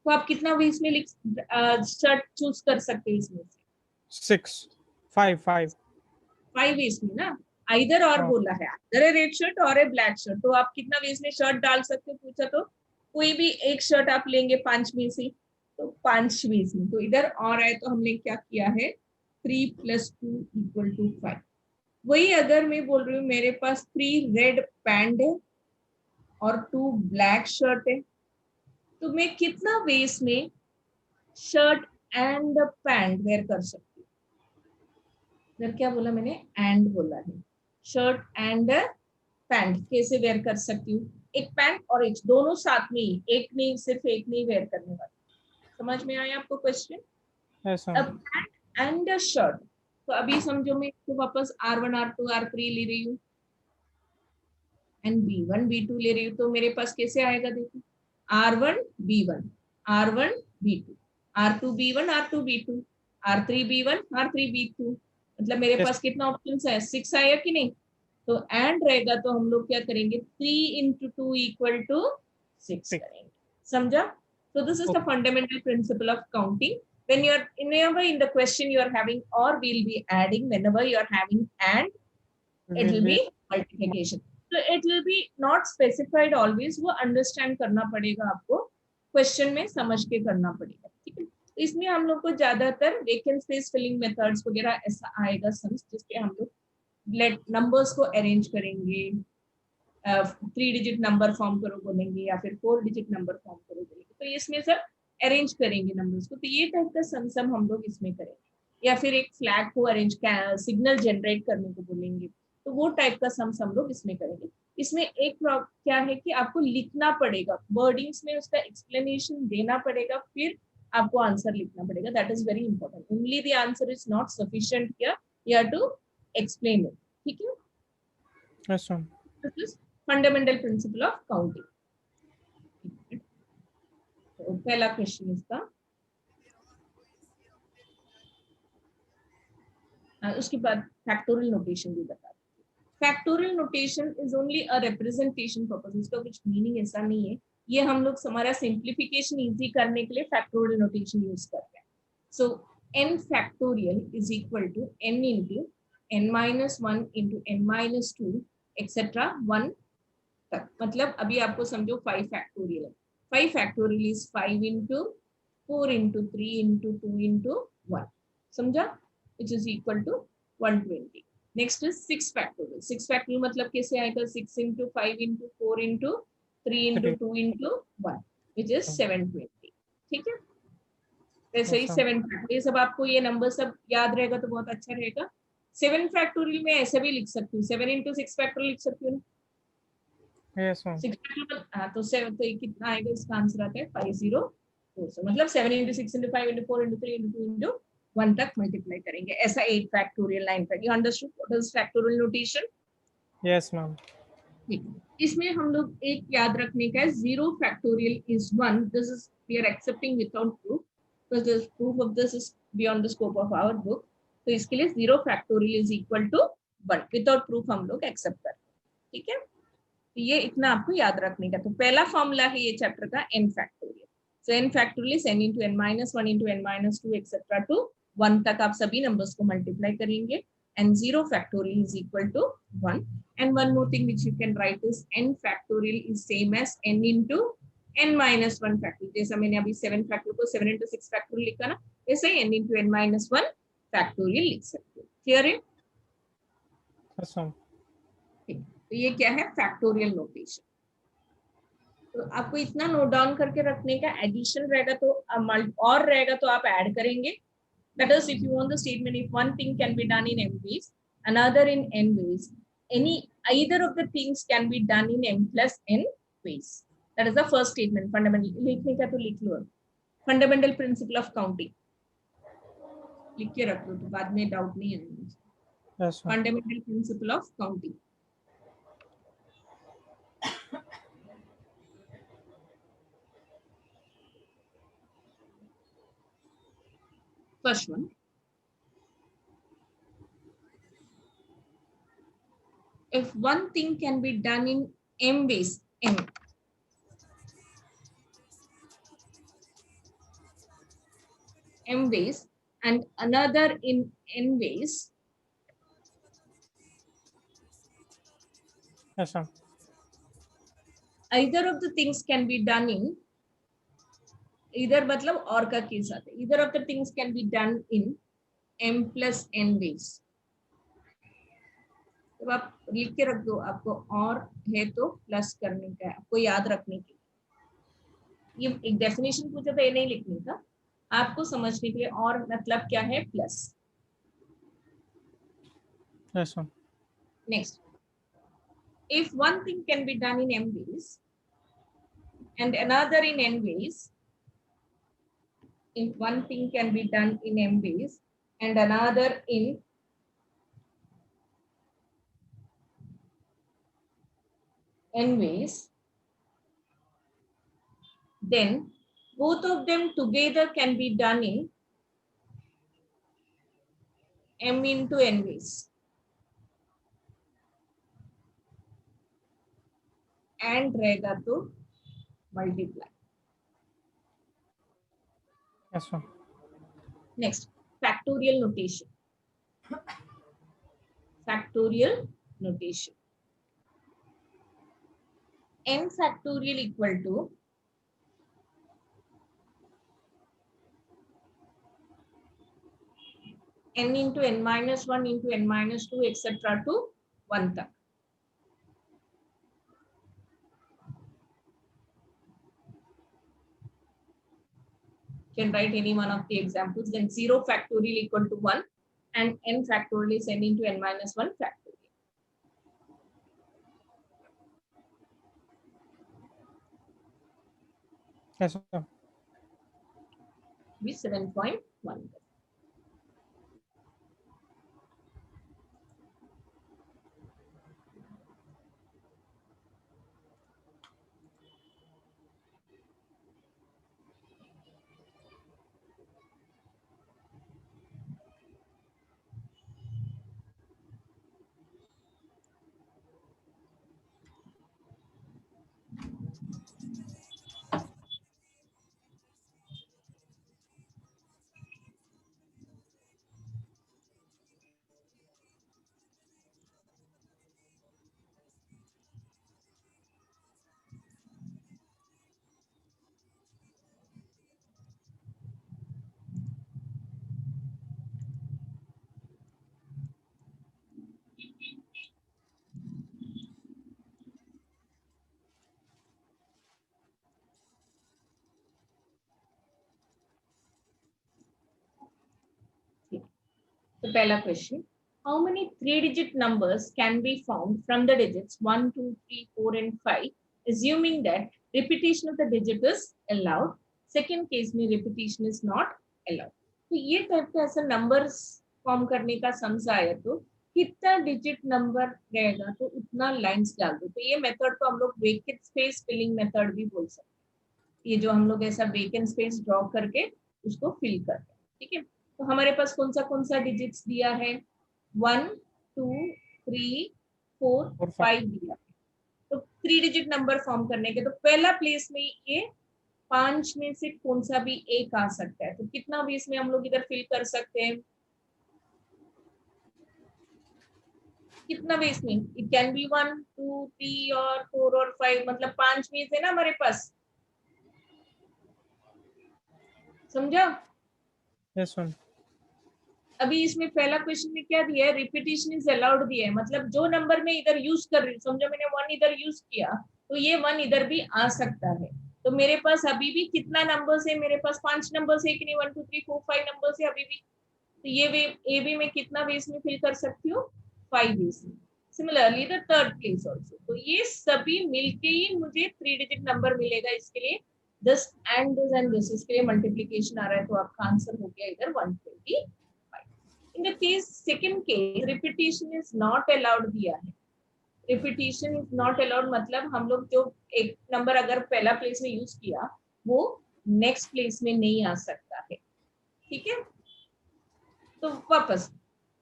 तो आप कितना वेज में शर्ट चूज कर सकते हैं इसमें से? 5 वेज में ना, आइदर और हाँ। बोला है, आइदर ए रेड शर्ट और ए ब्लैक शर्ट। तो आप कितना वेज में शर्ट डाल सकते हो पूछा तो कोई भी एक शर्ट आप लेंगे 5 में से, तो 5 वेज में। तो इधर और है तो हमने क्या किया है, 3 + 2 = 5। वही अगर मैं बोल रही हूँ मेरे पास 3 रेड पैंट है और 2 ब्लैक शर्ट है, तो मैं कितना वेज में शर्ट एंड पैंट वेयर कर सकती हूँ? इधर क्या बोला मैंने, एंड बोला है। शर्ट एंड पैंट कैसे वेयर कर सकती हूँ? एक पैंट और एक दोनों साथ में ही, एक नहीं, सिर्फ एक नहीं वेयर करने वाली। समझ में आया आपको क्वेश्चन? Yes अब मैम। पैंट एंड शर्ट, तो अभी समझो मैं इसको वापस R1, R2, R3 ले रही हूँ एंड B1, B2 ले रही हूँ, तो मेरे पास कैसे आएगा देखो, R1, B1, R1, B2, R2, B1, R2, B2, R3, B1, R3, B2। मतलब मेरे Yes. पास कितना ऑप्शन है, 6 आया कि नहीं? तो एंड रहेगा तो हम लोग क्या करेंगे, 3 × 2 = 6 करेंगे। समझा? So this is the fundamental principle of counting. When you are whenever in the question you are having or, we'll be adding. Whenever you are having and, it will be multiplication. So it will be not specified always, वो understand करना पड़ेगा आपको, question में समझ के करना पड़ेगा, ठीक है। तो इसमें हम लोग को ज्यादातर वेकेंट स्पेस फिलिंग मेथड्स वगैरह ऐसा आएगा सम्स, जिसके हम लोग नंबर्स को अरेंज करेंगे, 3 डिजिट नंबर फॉर्म करो बोलेंगे, या फिर 4 डिजिट नंबर फॉर्म करो बोलेंगे, तो इसमें सब अरेंज करेंगे नंबर्स को। तो ये टाइप का सम हम लोग इसमें करेंगे, या फिर एक फ्लैग को अरेंज, सिग्नल जनरेट करने को बोलेंगे, तो वो टाइप का सम हम लोग इसमें करेंगे। इसमें एक क्या है कि आपको लिखना पड़ेगा, वर्डिंग्स में उसका एक्सप्लेनेशन देना पड़ेगा, फिर आपको आंसर लिखना पड़ेगा। That is very important. Only the answer is not sufficient here, you have to explain it, ठीक है। Yes ma'am. This is fundamental principle of counting. तो पहला क्वेश्चन इसका, उसके बाद फैक्टोरियल नोटेशन भी बता। Factorial notation is only a representation purpose, इसका कुछ मीनिंग ऐसा नहीं है। ये हम लोग हमारा सिंप्लीफिकेशन इजी करने के लिए फैक्टोरियल नोटेशन यूज करते हैं। So n factorial is equal to n × n-1 × n-2 etcetera 1 तक। मतलब अभी आपको समझो 5 फैक्टोरियल है, 5 फैक्टोरियल इज 5 × 4 × 3 × 2 × 1। समझा? which is equal to 120. Next is 6 factorial. 6 factorial मतलब कैसे आएगा? 6 into 5 into 4 into 3 into 2 into 1, which is 720. ठीक है, वैसे ही 7 फैक्टोरियल. ये सब आपको ये नंबर सब याद रहेगा तो बहुत अच्छा रहेगा. 7 फैक्टोरियल में ऐसे भी लिख सकती हूँ, 7 into 6 फैक्टोरियल लिख सकती हूँ. Yes ma'am. 6 फैक्टोरियल, हाँ, तो 7, तो ये कितना आएगा? इसका आंसर आता है 504. मतलब 7 into 6 into 5 into 4 into 3 into 2 into 1 तक मल्टीप्लाई करेंगे. ऐसा 8 factorial, 9 factorial. You understood what is factorial notation? Yes ma'am. ठीक. इसमें हम लोग एक याद रखने का है, 0 factorial is 1. This is we are accepting without proof, because the proof of this is beyond the scope of our book. तो इसके लिए 0 factorial is equal to 1. Without proof हम लोग एक्सेप्ट करते हैं. ठीक है, तो ये इतना आपको याद रखने का. तो पहला फॉर्मूला है ये चैप्टर का, n factorial. So n factorial is n into n minus 1 into n minus 2 etcetera to 1 तक आप सभी नंबर्स को मल्टीप्लाई करेंगे. And 0 factorial is equal to 1. And one more thing which you can write is n factorial is same as n into n minus 1 factorial. जैसा मैंने अभी 7 factorial को 7 into 6 factorial लिखा ना, ऐसे ही n into n minus 1 factorial लिख सकते हो. क्लियर है? Yes ma'am. तो ये क्या है? Factorial notation. तो आपको इतना नोट डाउन करके रखने का. एडिशन रहेगा तो और रहेगा तो आप ऐड करेंगे. That is, if you want the statement, if one thing can be done in m ways, another in n ways, either of the things can be done in m plus n ways. That is the first statement. Fundamental. लिखने का तो लिख लो. Fundamental principle of counting. लिख के रख लो तो बाद में डाउट नहीं आएगा. Yes ma'am. Fundamental principle of counting. First one. If one thing can be done in m ways, m ways, and another in n ways, yes ma'am. either of the things can be done in, either मतलब और का case आता है. either of the things can be done in m plus n ways. तो आप लिख के रख दो. आपको और है तो प्लस करने का है, आपको याद रखने के लिए. ये एक डेफिनेशन पूछा था, ये नहीं लिखने का, आपको समझने के लिए. और मतलब क्या है? Plus. Yes ma'am. Next, if one thing can be done in m ways and another in n ways, if one thing can be done in m ways and another in n ways, then both of them together can be done in m into n ways. And रहेगा तो multiply. Yes ma'am. Next, factorial notation. Factorial notation. n factorial equal to n into n minus 1 into n minus 2 etc. to 1 तक. Can write any one of the examples. Then 0 factorial equal to 1 and n factorial is n into n minus 1 factorial. Yes ma'am. Be 7.1. तो पहला question, how many 3-digit numbers can be found from the digits 1, 2, 3, 4 and 5, assuming that repetition of the digit is allowed. Second case में repetition is not allowed. तो ये type का ऐसा numbers form करने का sums आया तो कितना डिजिट नंबर रहेगा तो उतना लाइंस डाल दो। तो ये मेथड को हम लोग वेकेंट स्पेस फिलिंग मेथड भी बोल सकते हैं। ये जो हम लोग ऐसा वेकेंट स्पेस ड्रॉ करके उसको फिल करते हैं, ठीक है। तो हमारे पास कौन सा डिजिट्स दिया है, 1, 2, 3, 4, 5 दिया है। तो 3 डिजिट नंबर फॉर्म करने के तो पहला प्लेस में ये 5 में से कौन सा भी एक आ सकता है। तो कितना भी इसमें हम लोग इधर फिल कर सकते हैं, कितना भी इसमें, इट कैन बी 1, 2, 3 और 4 और 5, मतलब 5 में से ना हमारे पास, समझा। Yes ma'am. अभी इसमें पहला क्वेश्चन में क्या दिया है, रिपीटिशन इज अलाउड दिया है, मतलब जो नंबर में इधर यूज कर रही हूँ, समझो मैंने 1 इधर यूज किया तो ये 1 इधर भी आ सकता है। तो मेरे पास अभी भी कितना नंबर्स है, मेरे पास 5 नंबर्स है कि नहीं, 1, 2, 3, 4, 5 नंबर्स है अभी भी। तो ये वे ए बी में कितना वेस में फिल कर सकती हूँ, 5 वेस में। Similarly the third place also. तो ये सभी मिलके ही मुझे 3 डिजिट नंबर मिलेगा। इसके लिए this and this and this, इसके लिए मल्टीप्लीकेशन आ रहा है तो आपका आंसर हो गया इधर 125। In the case second case repetition is not allowed दिया है। रिपीटिशन इज नॉट अलाउड मतलब हम लोग जो एक नंबर अगर पहला प्लेस में यूज किया वो नेक्स्ट प्लेस में नहीं आ सकता है, ठीक है। तो वापस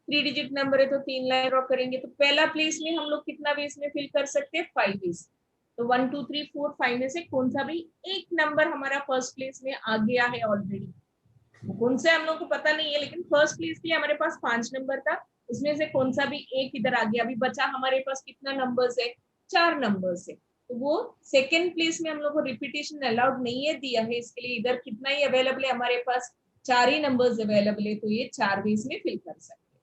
3 डिजिट नंबर है तो 3 लाइन ड्रॉ करेंगे। तो पहला प्लेस में हम लोग कितना वेस में फिल कर सकते हैं, 5 वेस। तो 1, 2, 3, 4, 5 में से कौन सा भी एक नंबर हमारा फर्स्ट प्लेस में आ गया है ऑलरेडी। कौन सा हम लोग को पता नहीं है, लेकिन फर्स्ट प्लेस के लिए हमारे पास 5 नंबर था, उसमें से कौन सा भी एक इधर आ गया। अभी बचा हमारे पास कितना नंबर्स है, 4 नंबर्स है। तो वो सेकेंड प्लेस में हम लोग को रिपीटेशन अलाउड नहीं है दिया है, इसके लिए इधर कितना ही अवेलेबल है हमारे पास, 4 ही नंबर्स अवेलेबल है। तो ये 4 वेस में फिल कर सकते हैं।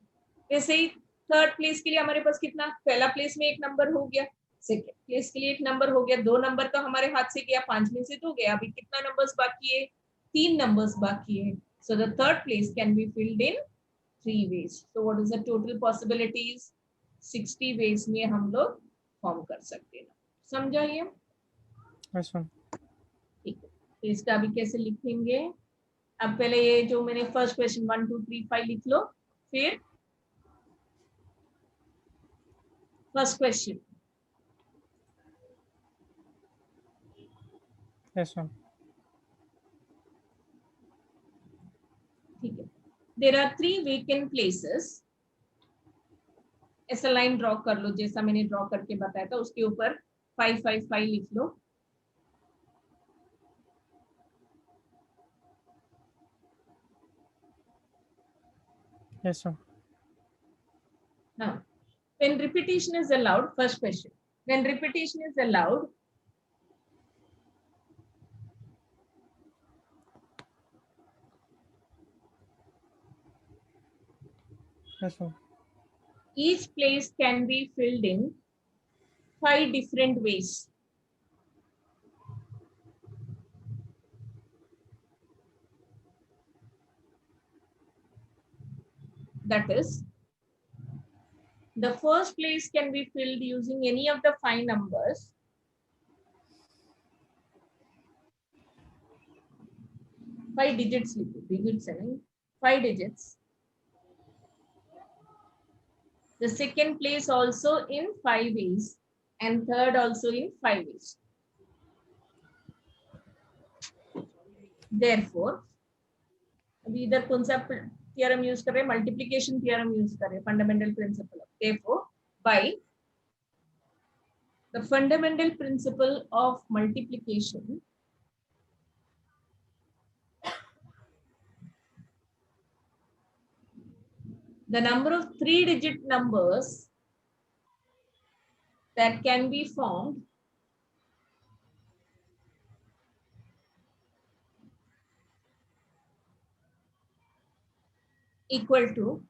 वैसे ही थर्ड प्लेस के लिए हमारे पास कितना, पहला प्लेस में एक नंबर हो गया, सेकेंड प्लेस के लिए एक नंबर हो गया, 2 नंबर तो हमारे हाथ से गया, 5 में से 2 गया। अभी कितना नंबर्स बाकी है, 3 नंबर्स बाकी है। So the third place can be filled in 3 ways. So what is the total possibilities? 60 ways में हम लोग फॉर्म कर सकते हैं। समझा ये? Yes ma'am. ठीक है, तो इसका अभी कैसे लिखेंगे। अब पहले ये जो मैंने फर्स्ट क्वेश्चन 1, 2, 3, 5 लिख लो, फिर फर्स्ट क्वेश्चन। Yes ma'am. ठीक है, देयर आर 3 वेकेंट प्लेसेस। ऐसा लाइन ड्रॉ कर लो जैसा मैंने ड्रॉ करके बताया था, उसके ऊपर 5, 5, 5 लिख लो। Yes ma'am. Now, when repetition is allowed, first question, when repetition is allowed, yes ma'am. each place can be filled in 5 different ways. That is, the first place can be filled using any of the 5 numbers. Five digits, digits, 5 digits. The second place also in 5 ways, and third also in 5 ways. Therefore, अभी इधर कौन सा theorem use कर रहे हैं, multiplication theorem use कर रहे हैं, fundamental principle. Therefore, by the fundamental principle of multiplication, the number of 3-digit numbers that can be formed equal to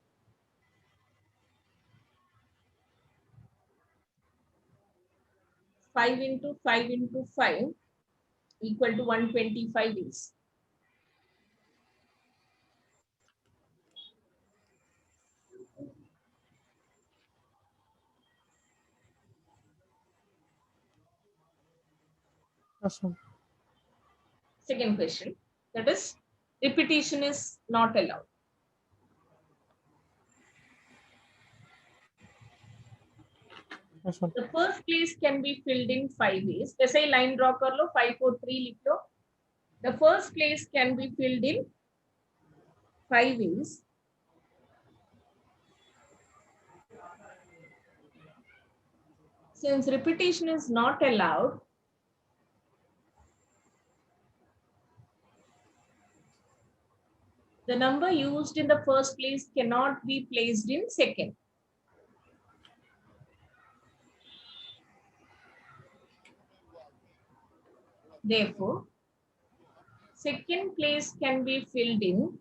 5 into 5 into 5 equal to 125 is. Yes, ma'am. Second question, that is repetition is not allowed. Yes, ma'am. The first place can be filled in 5 ways. जैसे ही line draw कर लो, 5 4 3 लिख लो. The first place can be filled in 5 ways. Since repetition is not allowed, the number used in the first place cannot be placed in second. Therefore, second place can be filled in.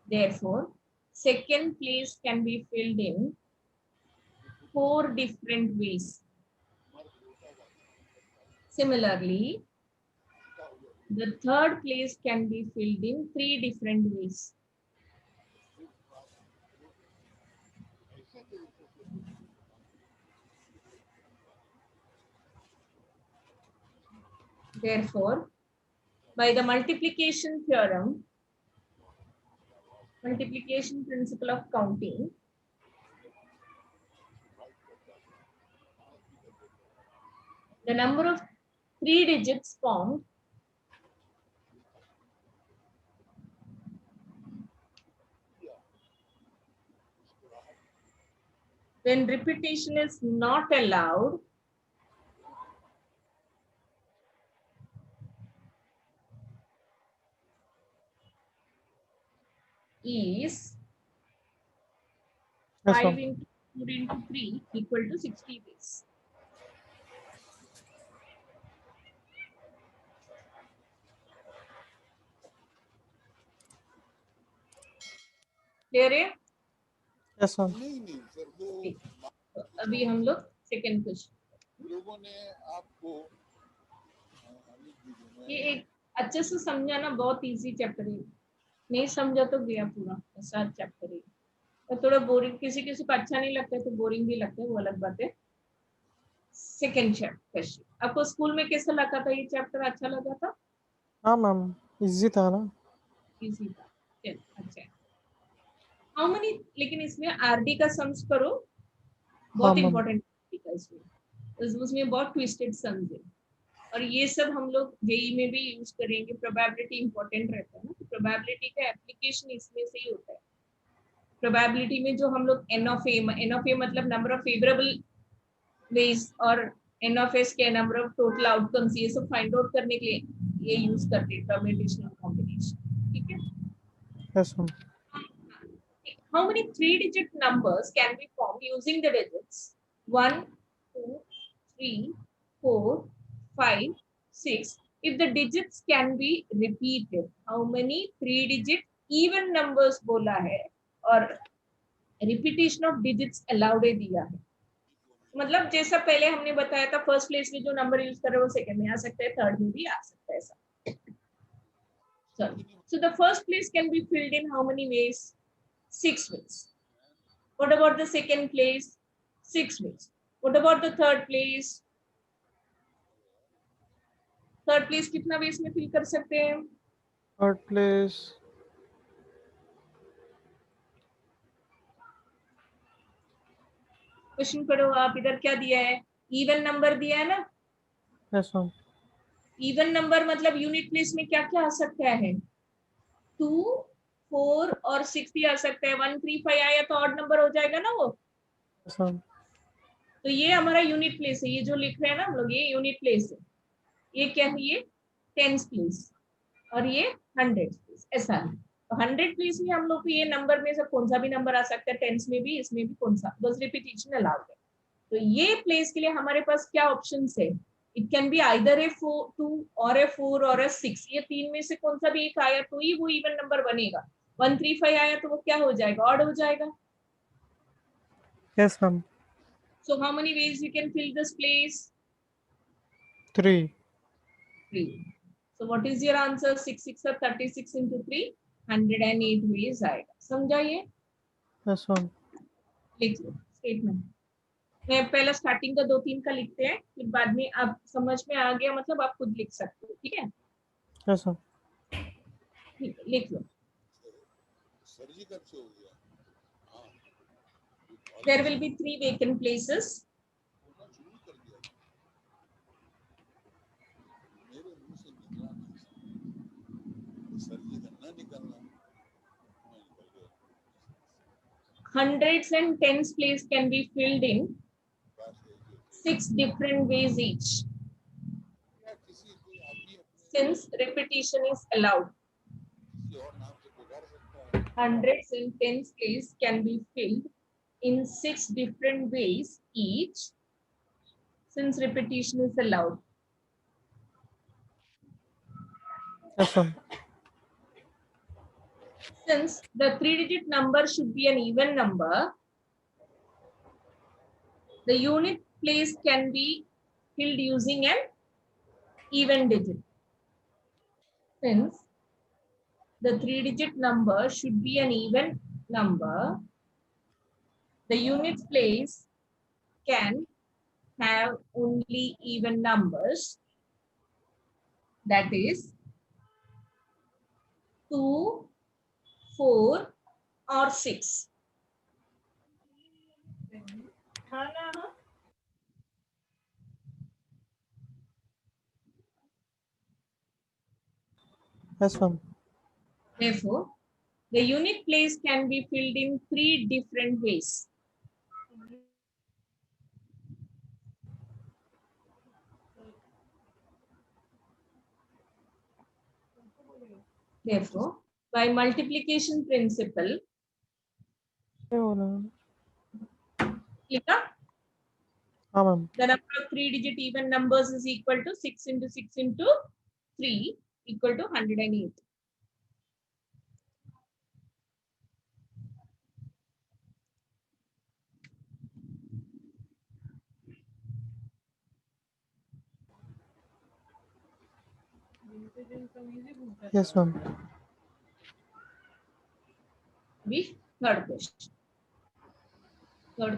Therefore, second place can be filled in 4 different ways. Similarly, the third place can be filled in 3 different ways. Therefore, by the multiplication theorem, multiplication principle of counting, the number of 3 digits formed when repetition is not allowed is Yes, 5 ma'am. into 4 into 3 equal to 60 ways. Clear है? Yes, ma'am. नहीं sir वो ठीक. तो अभी हम लोग second question. लोगों ने आपको ये एक अच्छे से समझाना, बहुत इजी चैप्टर है. नहीं समझा तो गया पूरा, ऐसा चैप्टर है. और थोड़ा बोरिंग, किसी किसी को अच्छा नहीं लगता है तो बोरिंग भी लगता है, वो अलग बात है. सेकेंड क्वेश्चन, आपको स्कूल में कैसा लगा था? ये चैप्टर अच्छा लगा था? हाँ मैम, इजी था ना. इजी था. चल, अच्छा. हाउ मेनी, लेकिन इसमें आरडी का सम्स करो, बहुत हाँ, इंपॉर्टेंट है इसमें. उसमें बहुत ट्विस्टेड सम्स है, और ये सब हम लोग जेई में भी यूज करेंगे. प्रोबेबिलिटी इंपॉर्टेंट रहता है ना, तो प्रोबेबिलिटी का एप्लीकेशन इसमें से ही होता है. प्रोबेबिलिटी में जो हम लोग एन ऑफ ए मतलब नंबर ऑफ फेवरेबल वेज, और एन ऑफ एस के नंबर ऑफ टोटल आउटकम्स, ये सब फाइंड आउट करने के लिए ये यूज करते हैं, परम्यूटेशन और कॉम्बिनेशन. ठीक है. Yes, ma'am. How many 3-digit numbers can be formed using the digits 1, 2, 3, 4, 5, 6 if the digits can be repeated? How many 3-digit even numbers बोला है और repetition of digits allowed है दिया है. मतलब जैसा पहले हमने बताया था, फर्स्ट प्लेस में जो नंबर यूज कर रहे हैं वो सेकंड में आ सकता है, थर्ड में भी आ सकता है ऐसा. So the first place can be filled in how many ways? 6 ways. What about the second place? 6 ways. What about the third place? Third place कितना वेज में फिल कर सकते हैं? Third place. क्वेश्चन पढ़ो आप. इधर क्या दिया है? इवन नंबर दिया है ना. Yes, ma'am. इवन नंबर मतलब यूनिट प्लेस में क्या क्या आ सकता है? 2, 4 और 6 भी आ सकता है. 1, 3, 5 आया तो ऑड नंबर हो जाएगा ना वो. Yes, ma'am. तो ये हमारा यूनिट प्लेस है. ये जो लिख रहे हैं ना हम लोग, ये यूनिट प्लेस है. ये क्या है? ये टेंस प्लेस, और ये 100 प्लेस. ऐसा है. तो 100 प्लेस में हम लोग को ये नंबर में से कौन सा भी नंबर आ सकता है, टेंस में भी, इसमें भी कौन सा, बस रिपीटेशन अलाउड है. तो ये प्लेस के लिए हमारे पास क्या ऑप्शंस है? इट कैन बी आइदर ए 2 और ए 4 और ए 6. ये तीन में से कौन सा भी एक आया तो ही वो इवन नंबर बनेगा. 1, 3, 5 आया तो वो क्या हो जाएगा? ऑड हो जाएगा. Yes, ma'am. So how many ways you can fill this place? 3. 3. So what is your answer? 6 6 or 36 into 3, 108 ways आएगा. समझा ये? Yes, ma'am. लिख लो स्टेटमेंट. मैं पहला स्टार्टिंग का 2-3 का लिखते हैं, फिर बाद में आप समझ में आ गया मतलब आप खुद लिख सकते हो, ठीक है? Yes ma'am. ठीक है, लिख लो। सर जी कब से हो गया? हाँ, There will be 3 vacant places. शुरू कर दिया। मेरे मुंह से निकला नहीं सर जी का ना निकलना, मैं निकल गया। Hundreds and tens place can be filled in बात है कि 6 different ways each, या किसी कोई आदमी अपने since repetition is allowed. किसी और नाम से पुकार सकता है। Hundreds and tens place can be filled in 6 different ways each, since repetition is allowed. Yes ma'am. Since the 3-digit number should be an even number, the unit place can be filled using an even digit. Since the 3-digit number should be an even number, the unit place can have only even numbers, that is 2, 4 or 6. Yes ma'am. Therefore, the unit place can be filled in 3 different ways. Therefore, by multiplication principle, क्या बोला? click up, हाँ ma'am. the number of 3-digit even numbers is equal to 6 into 6 into 3 equal to 108. Yes ma'am. अभी third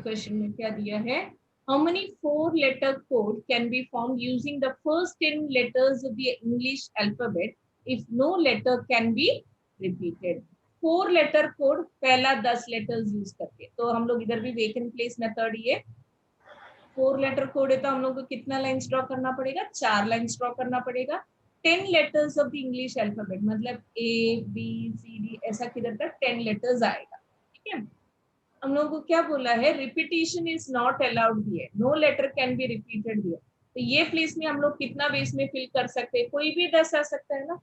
question में क्या दिया है? How many 4-letter code can be formed using the first 10 letters of the English alphabet if no letter can be repeated? 4-letter code पहला 10 letters use करके, तो हम लोग इधर भी vacant place मेथड ये 4-letter कोड है, तो हम लोग को कितना लाइन्स ड्रॉ करना पड़ेगा? 4 लाइन्स ड्रॉ करना पड़ेगा। 10 letters of the English alphabet मतलब ए बी सी डी ऐसा किधर तक 10 लेटर्स आएगा, ठीक है? हम लोगों को क्या बोला है? रिपीटिशन इज नॉट अलाउड दिए, no letter can be repeated दिए, तो ये प्लेस में हम लोग कितना बेस में फिल कर सकते हैं? कोई भी 10 आ सकता है ना,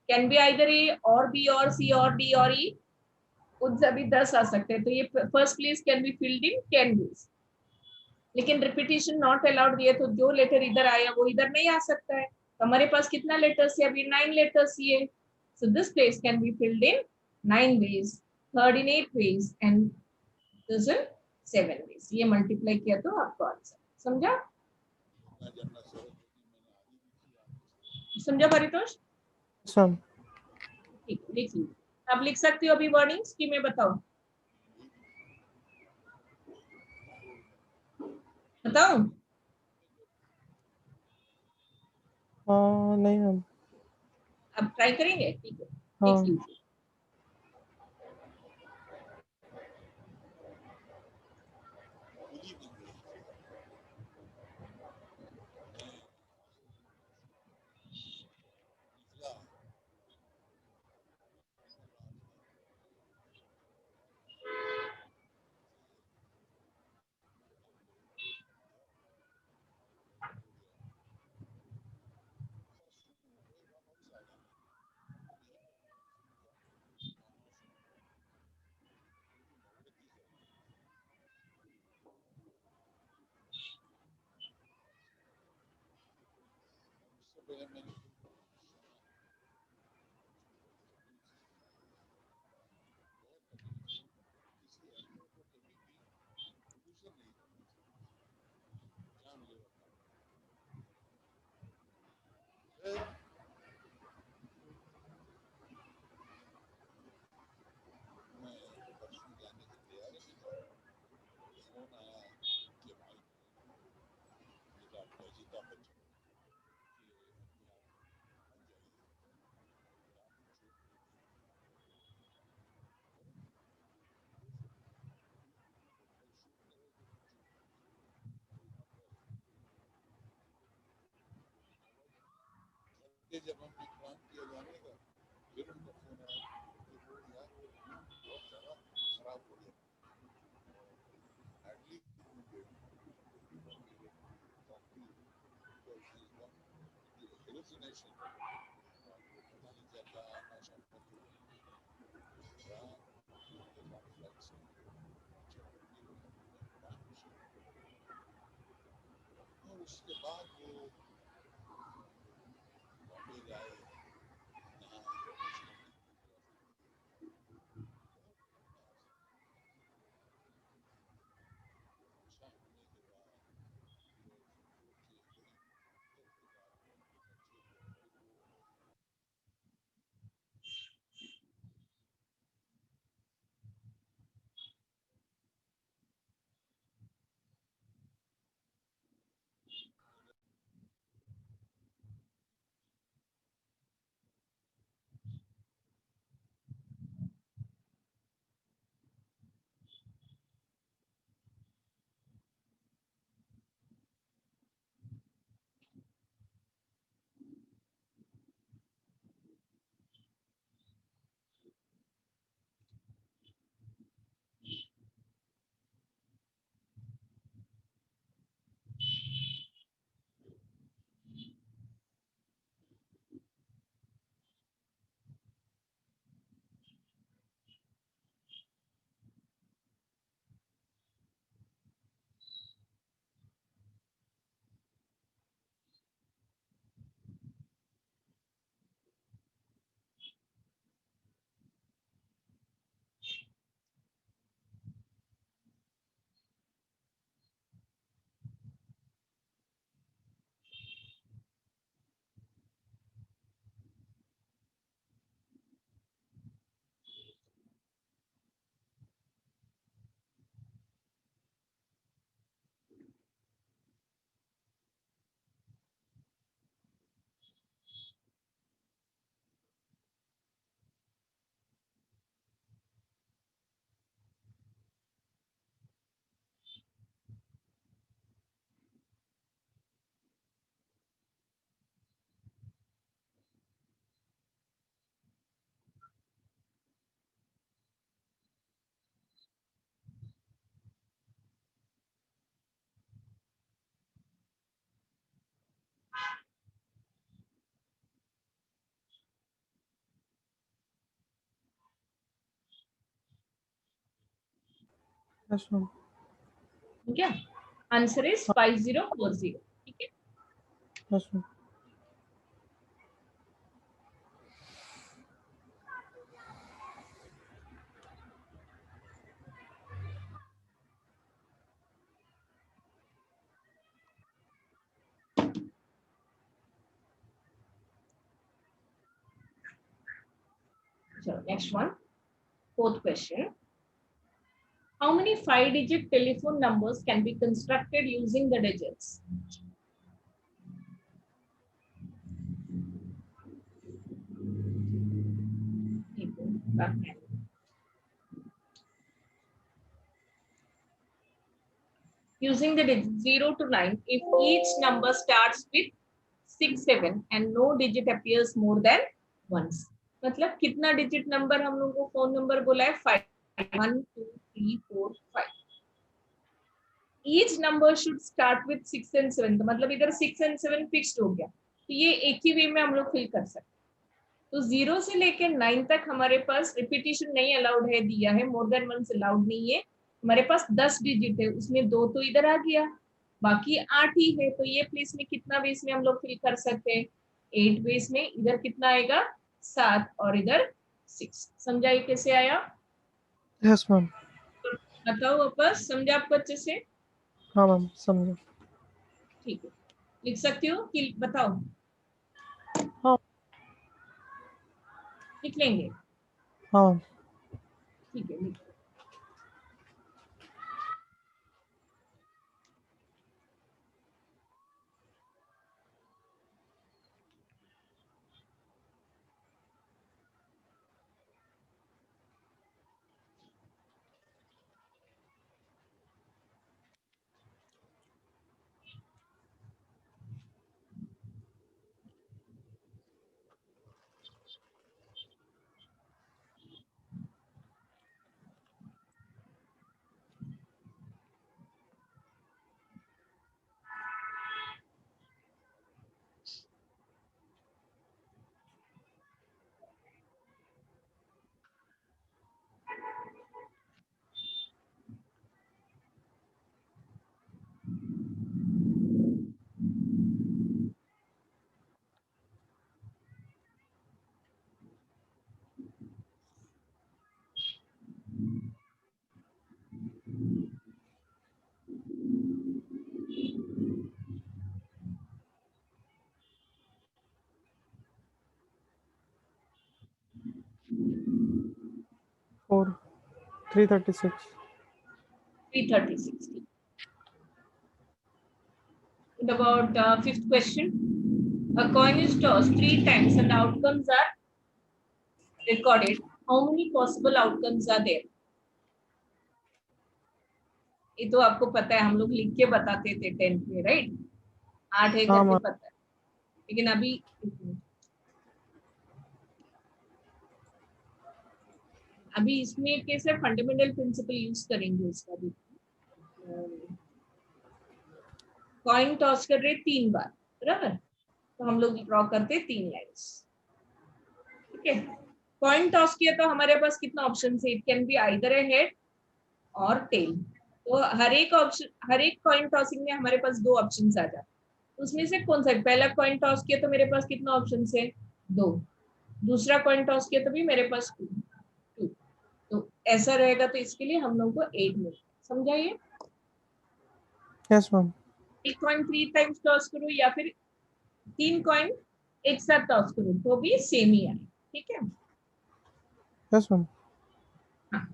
कैन बी आइदर ए और बी और सी और डी और ई, खुद सभी 10 आ सकते हैं, तो ये first place can be filled in 10 ways. लेकिन रिपीटिशन नॉट अलाउड दिए, तो जो लेटर इधर आया वो इधर नहीं आ सकता है। तो हमारे पास कितना लेटर्स है अभी? 9 लेटर्स ये, so this place can be filled in 9 ways, third in 8 ways and this in 7 ways. ये मल्टीप्लाई किया तो आपको आंसर समझा? ना जानना सर मैंने आगे भी किया। समझा परितोष? Yes ma'am. ठीक, लिख लीजिए। आप लिख सकते हो अभी वर्डिंग्स की मैं बताऊं? बताऊं? नहीं मैम। आप ट्राई करेंगे? ठीक है, हाँ। लिख लीजिए। खुली भी गई। निकला उससे पहले मैंने किसी एक्टर को कभी भी प्रोड्यूसर नहीं करना चाहिए। क्या मुझे बताओ? मैं परसों जाने की तैयारी में था, फोन आया कि भाई के जब हम विक्रांत किया जाने का, फिर उनका फोन आया कि वो यार वो बहुत ज़्यादा खराब हो गया, हार्डली हेलुसिनेशन, पता नहीं क्या था, नशा और उसके बाद वो बॉम्बे जाए, यस मैम। ठीक है, आंसर इज 5040। ठीक है, यस मैम। चलो next one, fourth question. How many 5-digit telephone numbers can be constructed using the digits? Using the digits 0 to 9, if each number starts with 6, 7 and no digit appears more than once. मतलब कितना digit number हम लोगों को phone number बोला है? 5, 1 2 3 4 5। Each number should start with 6 and 7, तो मतलब इधर 6 and 7 फिक्स्ड हो गया, तो ये एक ही वे में हम लोग फिल कर सकते हैं। तो 0 से लेकर 9 तक हमारे पास रिपीटिशन नहीं अलाउड है, दिया है, मोर देन वंस अलाउड नहीं है। हमारे पास 10 डिजिट है, उसमें 2 तो इधर आ गया, बाकी 8 ही है, तो ये प्लेस में कितना बेस में हम लोग फिल कर सकते हैं? 8 बेस में। इधर कितना आएगा? 7 और इधर 6। समझाइए कैसे आया? Yes ma'am. बताओ वापस, समझा आपको अच्छे से? हाँ मैम, समझो। ठीक है, लिख सकती हो कि बताओ? हाँ। लिख लेंगे? हाँ मैम। ठीक है, लिख। 336. 336. And about fifth question. A coin is tossed 3 times and the outcomes are recorded. How many possible outcomes are there? ये तो आपको पता है, हम लोग लिख के बताते थे 10th में, राइट? 8 है हाँ, करके पता है, लेकिन अभी इसमें कैसे फंडामेंटल प्रिंसिपल यूज करेंगे उसका भी। कॉइन टॉस कर रहे 3 बार, बराबर? तो हम लोग ड्रॉ करते 3 लाइन्स, ठीक है? कॉइन टॉस किया तो हमारे पास कितना ऑप्शन है? It can be either A head और टेल। तो हर एक कॉइन टॉसिंग में हमारे पास 2 ऑप्शन आ जाते हैं। उसमें से कौन सा? पहला कॉइन टॉस किया तो मेरे पास कितना ऑप्शन है? 2। दूसरा कॉइन टॉस किया तो भी मेरे पास 2। तो ऐसा रहेगा, तो इसके लिए हम लोग को 8 मिलता है। समझाइए? Yes ma'am. एक कॉइन 3 टाइम्स टॉस करो या फिर 3 कॉइन एक साथ टॉस करो तो भी सेम ही आए, ठीक है? Yes ma'am. हाँ।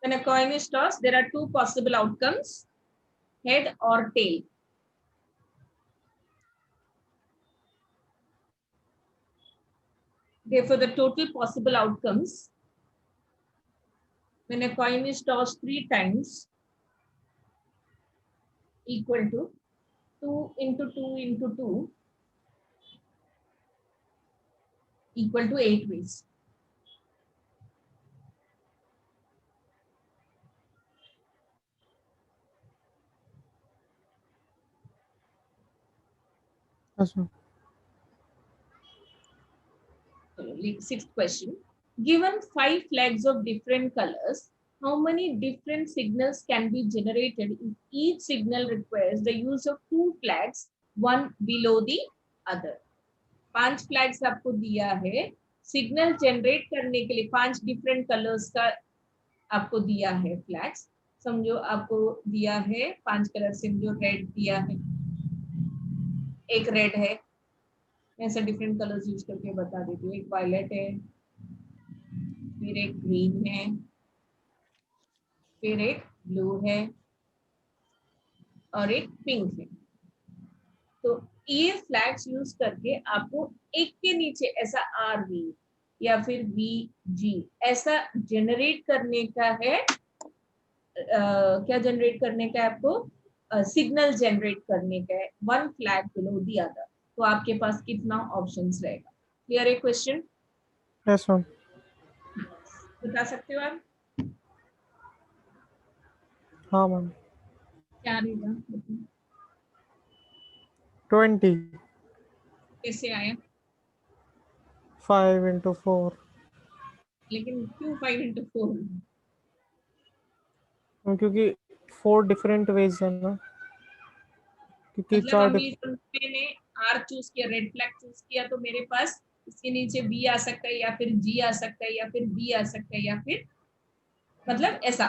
When a coin is tossed, there are 2 possible outcomes, head or tail. Therefore, the total possible outcomes when a coin is tossed 3 times equal to 2 into 2 into 2 equal to 8 ways. Yes ma'am. Sixth question. Given 5 flags of different colors, how many different signals can be generated if each signal requires the use of 2 flags, one below the other? 5 flags आपको दिया है, signal generate करने के लिए 5 different colours का आपको दिया है फ्लैग्स। समझो आपको दिया है 5 कलर, समझो रेड दिया है, एक रेड है, मैं ऐसा डिफरेंट कलर्स यूज करके बता देती हूँ। एक वायलेट है, फिर एक ग्रीन है, फिर एक ब्लू है और एक पिंक है। तो ये फ्लैग्स यूज करके आपको एक के नीचे ऐसा RV या फिर VG ऐसा जनरेट करने का है। क्या जनरेट करने का है आपको? सिग्नल जनरेट करने का है, 1 फ्लैग बिलो द अदर। तो आपके पास कितना ऑप्शंस रहेगा? क्लियर है क्वेश्चन? Yes ma'am. बता सकते हो आप? हाँ मैम। क्या रहेगा? 20। कैसे आया? 5 into 4। लेकिन क्यों 5 into 4? क्योंकि 4 डिफरेंट वेज है ना, क्योंकि मतलब 4 अभी मैंने R चूज किया, रेड फ्लैग चूज किया, तो मेरे पास इसके नीचे B आ सकता है या फिर G आ सकता है या फिर B आ सकता है या फिर, मतलब ऐसा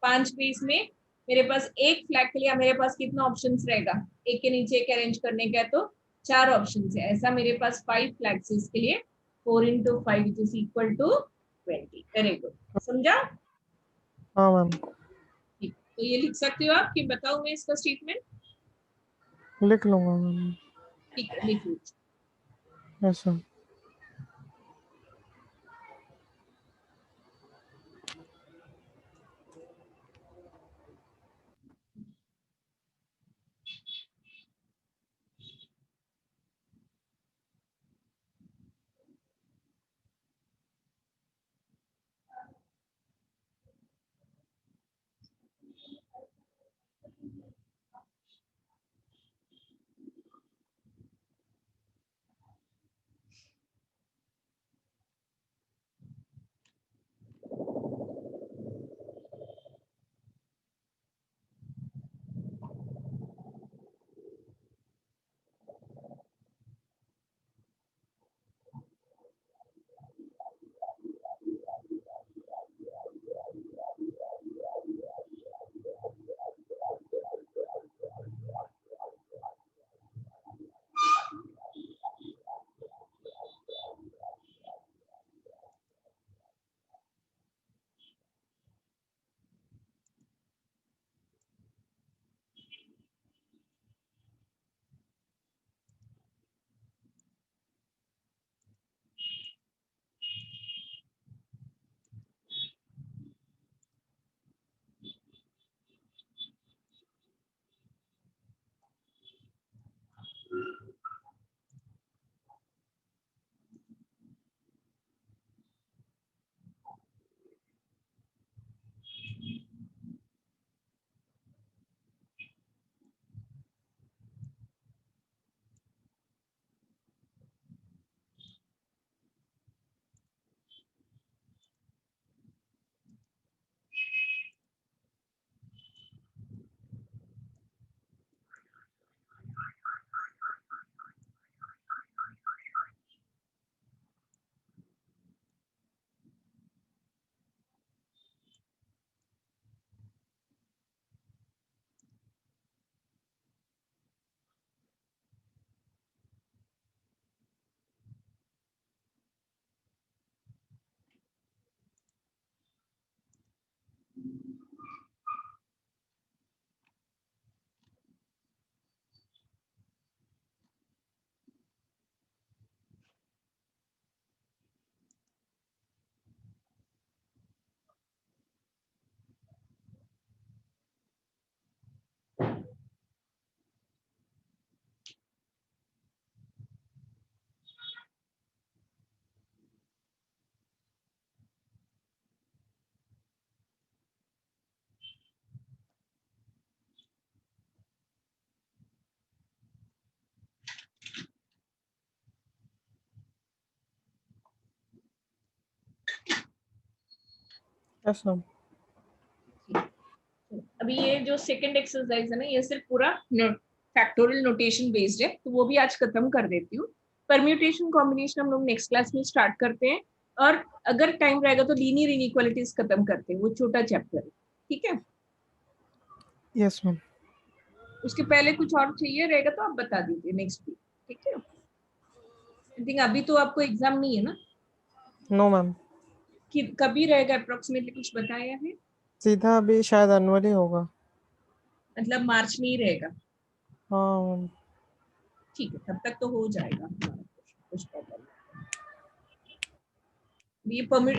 5 पीस में मेरे पास एक फ्लैग के लिए मेरे पास कितना ऑप्शंस रहेगा? एक के नीचे एक अरेंज करने का है तो 4 ऑप्शंस है। ऐसा मेरे पास 5 फ्लैग्स इसके लिए 4 into 5 which is equal to 20। Very good, समझा? हाँ मैम। ठीक, तो ये लिख सकते हो आप कि बताऊं मैं इसका स्टेटमेंट? लिख लूंगा मैम। ठीक है, लिख लीजिए। Yes ma'am. Yes ma'am. अभी ये जो सेकंड एक्सरसाइज है ना, ये सिर्फ पूरा फैक्टोरियल नोटेशन बेस्ड है, तो वो भी आज खत्म कर देती हूँ। परम्यूटेशन कॉम्बिनेशन हम लोग नेक्स्ट क्लास में स्टार्ट करते हैं, और अगर टाइम रहेगा तो लीनियर इनइक्वालिटीज खत्म करते हैं, वो छोटा चैप्टर है, ठीक है। Yes ma'am. उसके पहले कुछ और चाहिए रहेगा तो आप बता दीजिए नेक्स्ट वीक, ठीक है। आई थिंक अभी तो आपको एग्जाम नहीं है ना, नो मैम, कि कभी रहेगा अप्रोक्सीमेटली, कुछ बताया है? सीधा अभी शायद एनुअल ही होगा। मतलब मार्च में ही रहेगा, हाँ मैम। ठीक है, तब तक तो हो जाएगा हमारा कुछ प्रॉब्लम।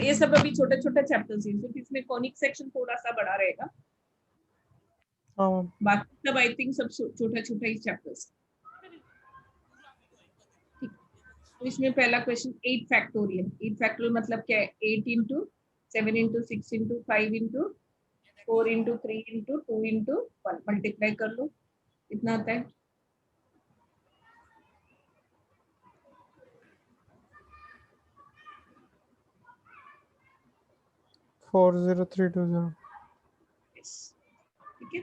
ये सब अभी छोटा छोटा चैप्टर्स हैं, सिर्फ इसमें कॉनिक सेक्शन थोड़ा सा बड़ा रहेगा, हाँ मैम। बाकी सब आई थिंक सब छोटा छोटा ही चैप्टर्स। ठीक, तो इसमें पहला क्वेश्चन 8 फैक्टोरियल। 8 फैक्टोरियल मतलब क्या है? 8 into 7 into 6 into 5 into 4 into 3 into 2 into 1 multiply कर लो, इतना आता है। 40320। Yes. ठीक है,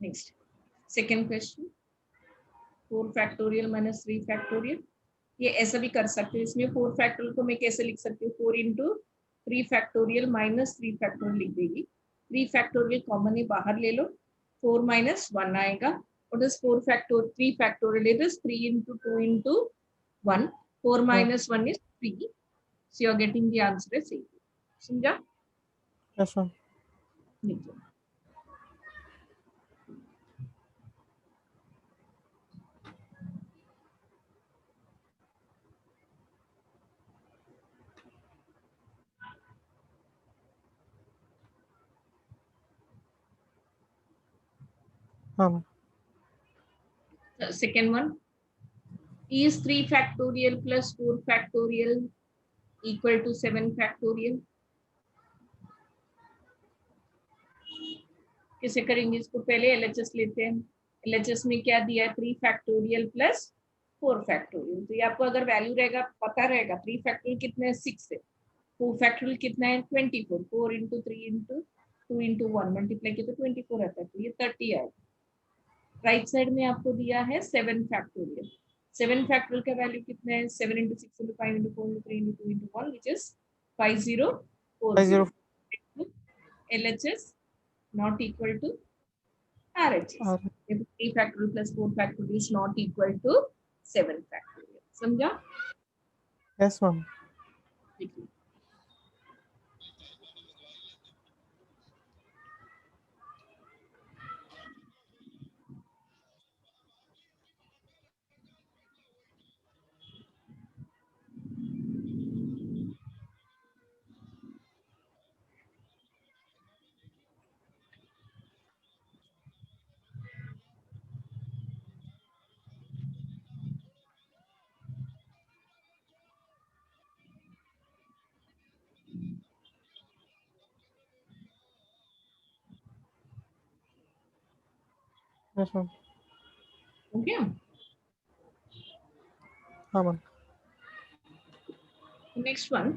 next second question, 4 factorial minus 3 factorial. ये ऐसा भी कर सकते हो, इसमें 4 फैक्टोरियल को मैं कैसे लिख सकती हूँ? 4 इंटू 3 फैक्टोरियल माइनस 3 फैक्टोरियल लिख देगी। 3 फैक्टोरियल कॉमन है, बाहर ले लो, 4 माइनस 1 आएगा। What is 4 factor 3 factorial? It is 3 into 2 into 1. 4 minus 1 is 3. So you are getting the answer as 8. समझा? Yes ma'am. लिख दो। हाँ ma'am. Second one is 3 factorial plus 4 factorial equal to 7 factorial. कैसे करेंगे इसको? पहले एलएचएस लेते हैं। एलएचएस में क्या दिया है? 3 फैक्टोरियल प्लस 4 फैक्टोरियल। तो ये आपको अगर वैल्यू रहेगा, पता रहेगा 3 फैक्टोरियल कितने है? 6 है। 4 फैक्टोरियल कितना है? 24। 4 इंटू 3 इंटू 2 इंटू 1 मल्टीप्लाई किया तो 24 आता है, तो ये 30 आएगा। राइट साइड में आपको दिया है 7 फैक्टोरियल। 7 फैक्टोरियल का वैल्यू कितना है? 7 into 6 into 5 into 4 into 3 into 2 into 1 which is 5040। 50। LHS not equal to RHS. If 3 factorial plus 4 factorial is not equal to 7 factorial. समझा? Yes ma'am. देखिए, यस मैम। हो गया? हाँ ma'am. Next one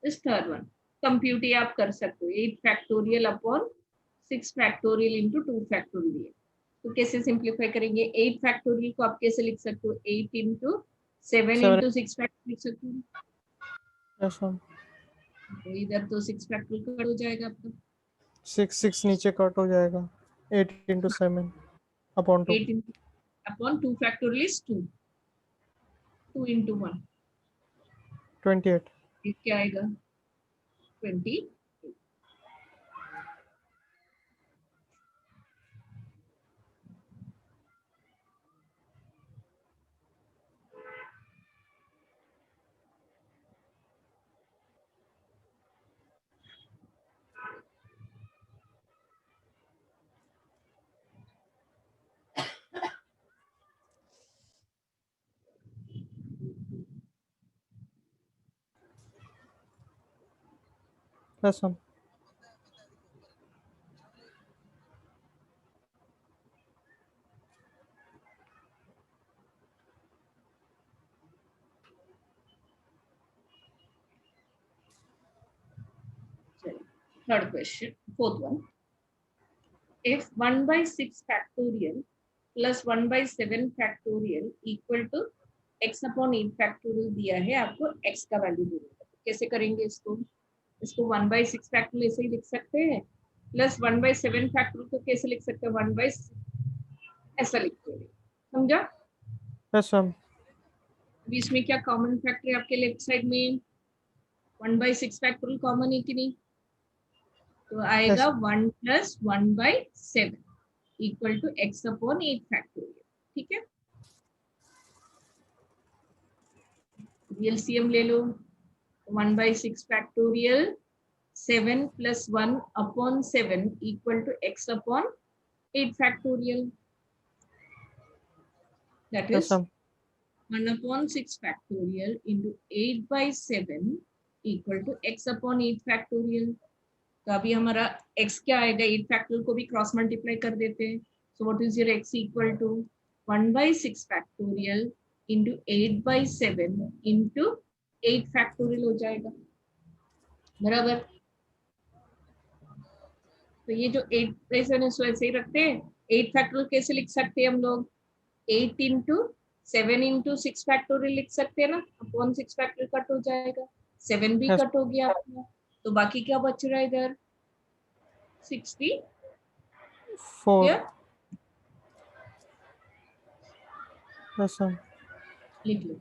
is third one. Compute ये आप कर सकते हो, 8 factorial upon 6 factorial into 2 factorial. तो कैसे सिंप्लीफाई करेंगे? 8 फैक्टोरियल को आप कैसे लिख सकते हो? 8 इंटू 7 7। इंटू 6 फैक्टोरियल लिख सकते हो। Yes ma'am. तो इधर तो 6 फैक्टोरियल कट हो जाएगा आपका। 6 नीचे कट हो जाएगा। 8 into 7 upon 2। 8 into upon 2 factorial is 2। 2 into 1 28। क्या आएगा? 20। Yes ma'am. Third question, fourth one, if 1 by 6 factorial plus 1 by 7 factorial equal to x upon 8 factorial दिया है, आपको x का वैल्यू देना है, कैसे करेंगे इसको? इसको 1 by 6 फैक्टोरियल ऐसे ही लिख सकते हैं, प्लस 1 by 7 फैक्टोरियल को कैसे लिख सकते हैं? 1 by ऐसा लिखते हैं, समझा? Yes ma'am. अभी इसमें क्या कॉमन फैक्टर है आपके लेफ्ट साइड में? 1 by 6 फैक्टोरियल कॉमन है कि नहीं? तो आएगा 1 plus 1 by 7 इक्वल टू x अपॉन 8 फैक्टोरियल, ठीक है? एलसीएम ले लो, 1 by 6 factorial 7 plus 1 upon 7 equal to x upon 8 factorial. That is 1 upon 6 factorial into 8 by 7 equal to x upon 8 factorial. तो अभी हमारा x क्या आएगा? 8 फैक्टोरियल को भी क्रॉस मल्टीप्लाई कर देते हैं. So what is your x equal to? 1 by 6 factorial into 8 by 7 into 8 factorial हो जाएगा, बराबर? तो ये जो 8 प्लेस है सो ऐसे ही रखते हैं. 8 फैक्टोरियल कैसे लिख सकते हैं हम लोग? 8 इंटू 7 इंटू 6 फैक्टोरियल लिख सकते हैं ना, अपॉन 6 फैक्टोरियल कट हो जाएगा, 7 भी Yes. कट हो गया आपका, तो बाकी क्या बच रहा है इधर? 64. 4। Yes ma'am. लिख लो.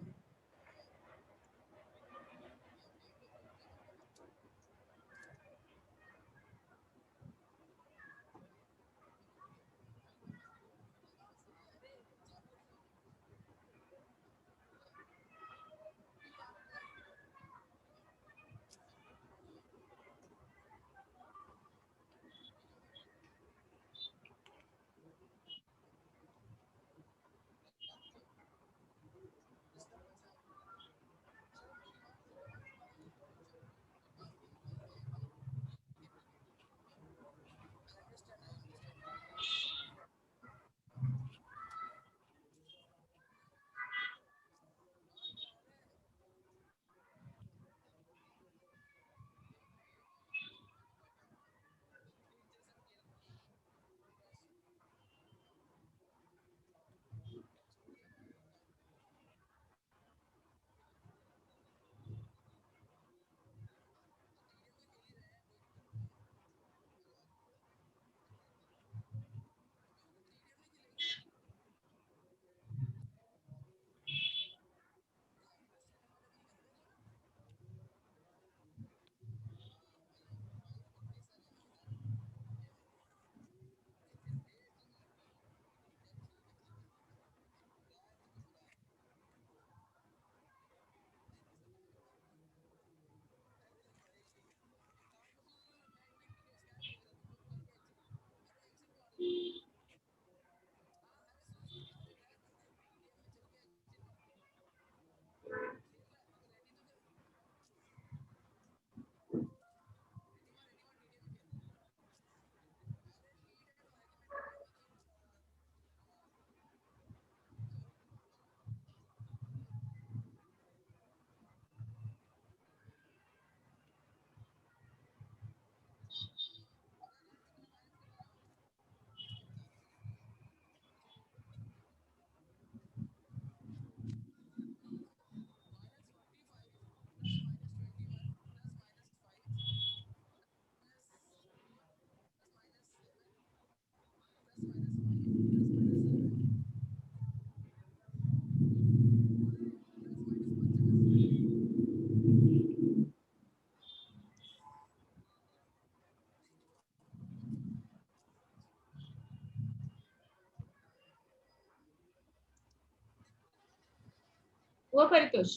वो परितोष,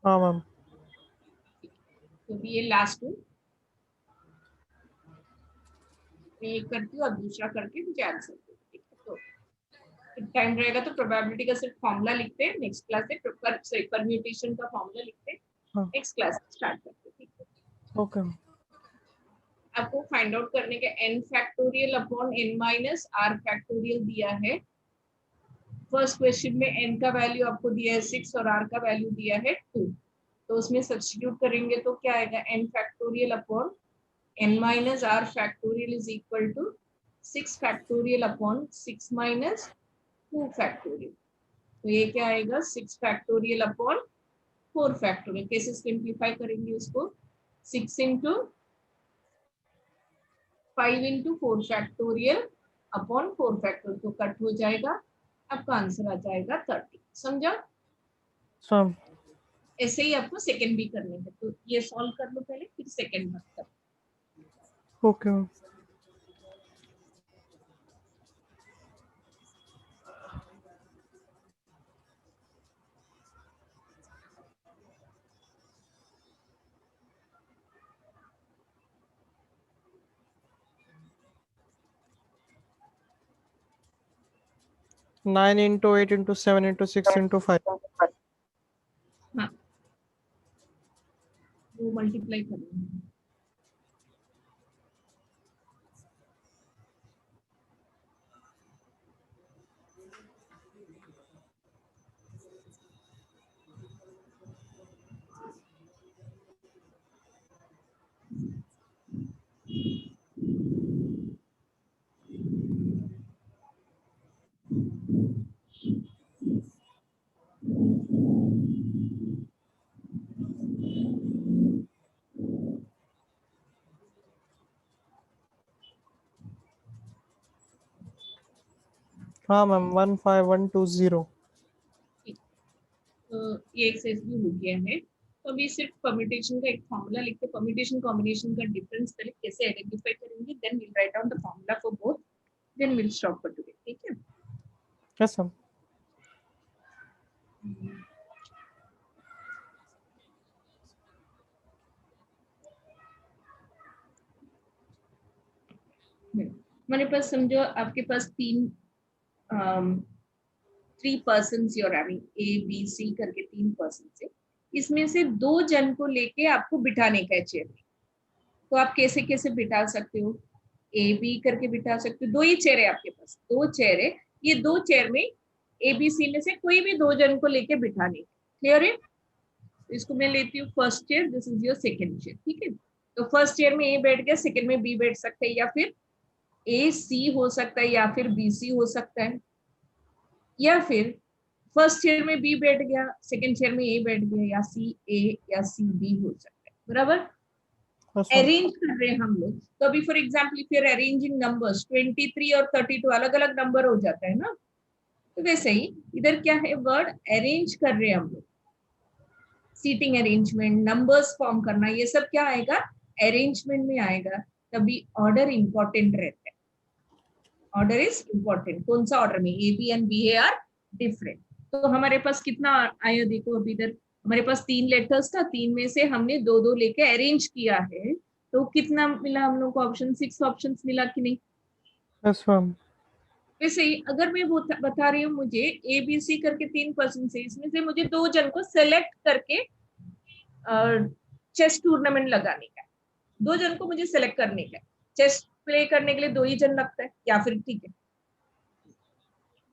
हाँ मैम। तो भी ये लास्ट हूँ, मैं एक करती हूँ और दूसरा करके मुझे आंसर दो, ठीक है? तो टाइम रहेगा तो प्रोबेबिलिटी का सिर्फ फॉर्मूला लिखते हैं, नेक्स्ट क्लास से परम्यूटेशन का फॉर्मूला लिखते हैं, हाँ नेक्स्ट क्लास स्टार्ट करते हैं, ठीक है? ओके। आपको फाइंड आउट करने के n factorial upon n minus r factorial दिया है। फर्स्ट क्वेश्चन में n का वैल्यू आपको दिया है 6 और r का वैल्यू दिया है 2, तो उसमें सब्स्टिट्यूट करेंगे तो क्या आएगा, n factorial upon n minus r factorial is equal to 6 factorial upon 6 minus 2 factorial. तो ये क्या आएगा, 6 फैक्टोरियल अपॉन 4 फैक्टोरियल। कैसे सिंप्लीफाई करेंगे इसको, 6 into 5 into 4 factorial upon 4 factorial, तो कट हो जाएगा, आपका आंसर आ जाएगा 30। समझा? सब ऐसे ही आपको सेकंड भी करने हैं, तो ये सॉल्व कर लो पहले, फिर सेकंड बात कर। Okay ma'am. Nine into 8 into 7 into 6 into 5। हाँ, वो मल्टीप्लाई करेंगे। हाँ मैम 15120। तो ये एक्सरसाइज भी हो गया है। तो अभी सिर्फ परम्यूटेशन का एक फॉर्मूला लिखते, परम्यूटेशन कॉम्बिनेशन का डिफरेंस पहले कैसे आइडेंटिफाई करेंगे, then will write down the formula for both, then will stop for today. ठीक है? Yes ma'am. हमारे पास समझो आपके पास three person your having, A B C करके 3 पर्सन है। इसमें से 2 जन को लेके आपको बिठाने का है चेयर में, तो आप कैसे कैसे बिठा सकते हो, ए बी करके बिठा सकते हो। 2 ही चेयर है आपके पास, 2 चेयर है, ये 2 चेयर में ए बी सी में से कोई भी 2 जन को लेके बिठाने। क्लियर है? इसको मैं लेती हूँ first chair, this is your second chair. ठीक है? तो फर्स्ट चेयर में ए बैठ गया, सेकंड में बी बैठ सकते हैं, या फिर ए सी हो सकता है, या फिर बी सी हो सकता है, या फिर फर्स्ट चेयर में बी बैठ गया, सेकंड चेयर में ए बैठ गया, या सी ए या सी बी हो सकता है। बराबर? अरेंज कर रहे हैं हम लोग, तो अभी for example if you are arranging numbers 23 और 32 अलग अलग नंबर हो जाता है ना, तो वैसे ही इधर क्या है, वर्ड अरेंज कर रहे हैं हम लोग। सीटिंग अरेंजमेंट, नंबर्स फॉर्म करना, ये सब क्या आएगा, अरेंजमेंट में आएगा। तभी ऑर्डर इंपॉर्टेंट रहता है। Order is important. कौन सा ऑर्डर में, A B and B A are different. तो हमारे पास कितना आया देखो, अभी इधर हमारे पास 3 लेटर्स था, 3 में से हमने 2 लेके अरेंज किया है, तो कितना मिला हम लोग को ऑप्शन, 6 ऑप्शंस मिला कि नहीं? Yes ma'am. वैसे ही अगर मैं बता रही हूँ मुझे ए बी सी करके 3 पर्सन से, इसमें से मुझे 2 जन को सेलेक्ट करके चेस टूर्नामेंट लगाने का है, 2 जन को मुझे सेलेक्ट करने का है। चेस प्ले करने के लिए 2 ही जन लगता है, या फिर ठीक है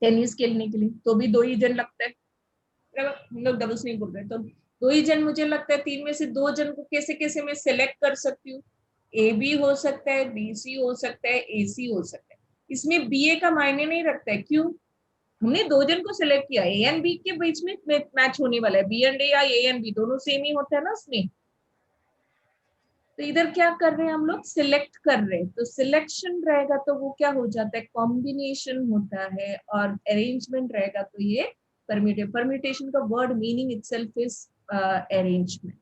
टेनिस खेलने के लिए तो भी 2 ही जन लगता है। हम लोग डबल्स नहीं बोल रहे, तो 2 ही जन मुझे लगता है। 3 में से 2 जन को कैसे कैसे मैं सिलेक्ट कर सकती हूँ, ए बी हो सकता है, बी सी हो सकता है, ए सी हो सकता है। इसमें बी ए का मायने नहीं रखता है, क्यों? हमने 2 जन को सिलेक्ट किया, ए एंड बी के बीच में मैच होने वाला है, बी एंड ए या ए एंड बी दोनों सेम ही होता है ना उसमें। तो इधर क्या कर रहे हैं हम लोग, सिलेक्ट कर रहे हैं, तो सिलेक्शन रहेगा तो वो क्या हो जाता है, कॉम्बिनेशन होता है, और अरेंजमेंट रहेगा तो ये परम्यूटेशन। परम्यूटेशन का word meaning itself is arrangement.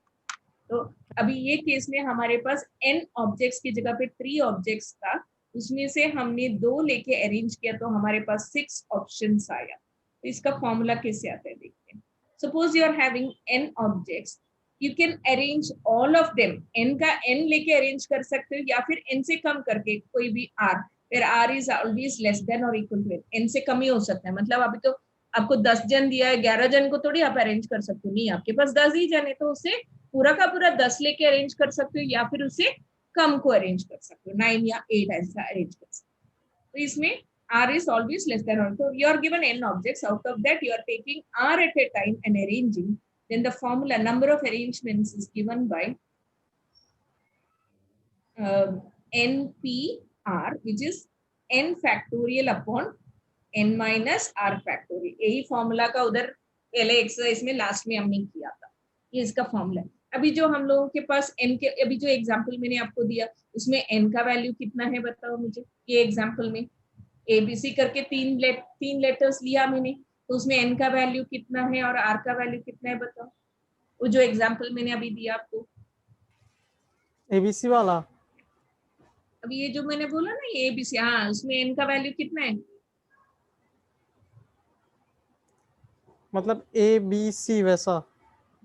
तो अभी ये केस में हमारे पास n ऑब्जेक्ट्स की जगह पे 3 ऑब्जेक्ट्स था, उसमें से हमने 2 लेके अरेंज किया, तो हमारे पास 6 ऑप्शंस आया। तो इसका फॉर्मूला कैसे आता है देखते हैं। Suppose you are having n objects, you can arrange all of them, n का n लेके अरेंज कर सकते हो, या फिर n से कम करके कोई भी r, फिर r is always less than और इक्वल टू n से कम ही हो सकता है। मतलब अभी तो आपको 10 जन दिया है, 11 जन को थोड़ी आप अरेंज कर सकते हो, नहीं, आपके पास 10 ही जन है, तो उसे पूरा का पूरा 10 लेके अरेंज कर सकते हो, या फिर उसे कम को अरेंज कर सकते हो, 9 या 8 ऐसा अरेंज कर सकते हो। तो इसमें r is always less than or, so you are given n objects, out of that you are taking r at a time and arranging, then the formula number of arrangements is given by npr, which is n factorial upon n minus r factorial। यही formula का उधर पहले exercise में last में हमने किया था, ये इसका फॉर्मूला है। अभी जो हम लोगों के पास n के, अभी जो एग्जांपल मैंने आपको दिया उसमें n का वैल्यू कितना है बताओ मुझे। ये एग्जांपल में ABC करके तीन लेटर्स लिया मैंने, तो उसमें n का वैल्यू कितना है और r का वैल्यू कितना है बताओ। वो जो एग्जांपल मैंने अभी दिया आपको ABC वाला, अभी ये जो मैंने बोला ना ये ABC, हाँ उसमें n का वैल्यू कितना है? मतलब ABC वैसा।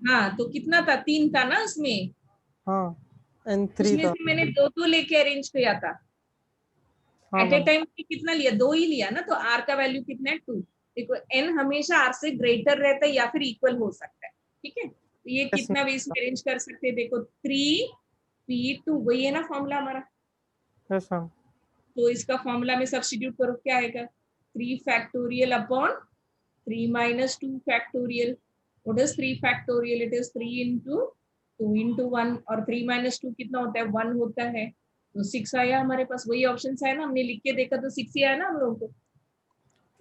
हाँ तो कितना था, 3 था ना उसमें, हाँ N3 उसमें था। से मैंने दो लेके अरेंज किया था। हाँ एट ए मैम, टाइम कितना लिया, 2 ही लिया ना, तो r का वैल्यू कितना है 2। देखो n हमेशा r से ग्रेटर रहता है या फिर इक्वल हो सकता है, ठीक है। तो ये yes, कितना भी इसमें अरेंज कर सकते हैं, देखो 3p2, वही है ना फॉर्मूला हमारा। yes मैम, तो इसका फॉर्मूला में सब्स्टिट्यूट करो, क्या आएगा 3 factorial upon 3 minus 2 factorial। What is 3 factorial? It is 3 into 2 into 1, और 3 minus 2 कितना होता है 1 होता है, तो 6 आया हमारे पास। वही ऑप्शन आया ना, हमने लिख के देखा तो 6 ही आया ना हम लोगों को।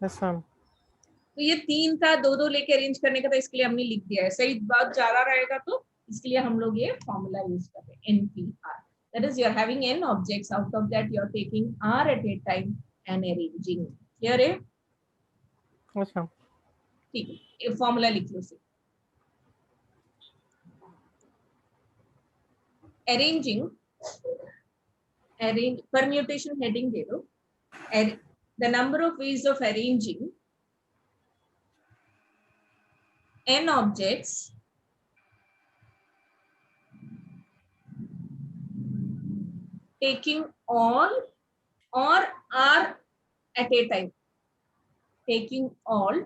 yes मैम, तो ये 3 था, 2 लेके अरेंज करने का था, इसके लिए हमने लिख दिया है। सही बात ज्यादा रहेगा तो इसके लिए हम लोग ये फॉर्मूला यूज कर रहे हैं NPR। That is, you are having n objects, out of that you are taking r at a time and arranging। Clear है? yes मैम, ठीक है, ये फॉर्मूला लिख लो सिर्फ। Arranging, permutation heading दे दो। The number of ways of arranging n objects taking all or r at a time, taking all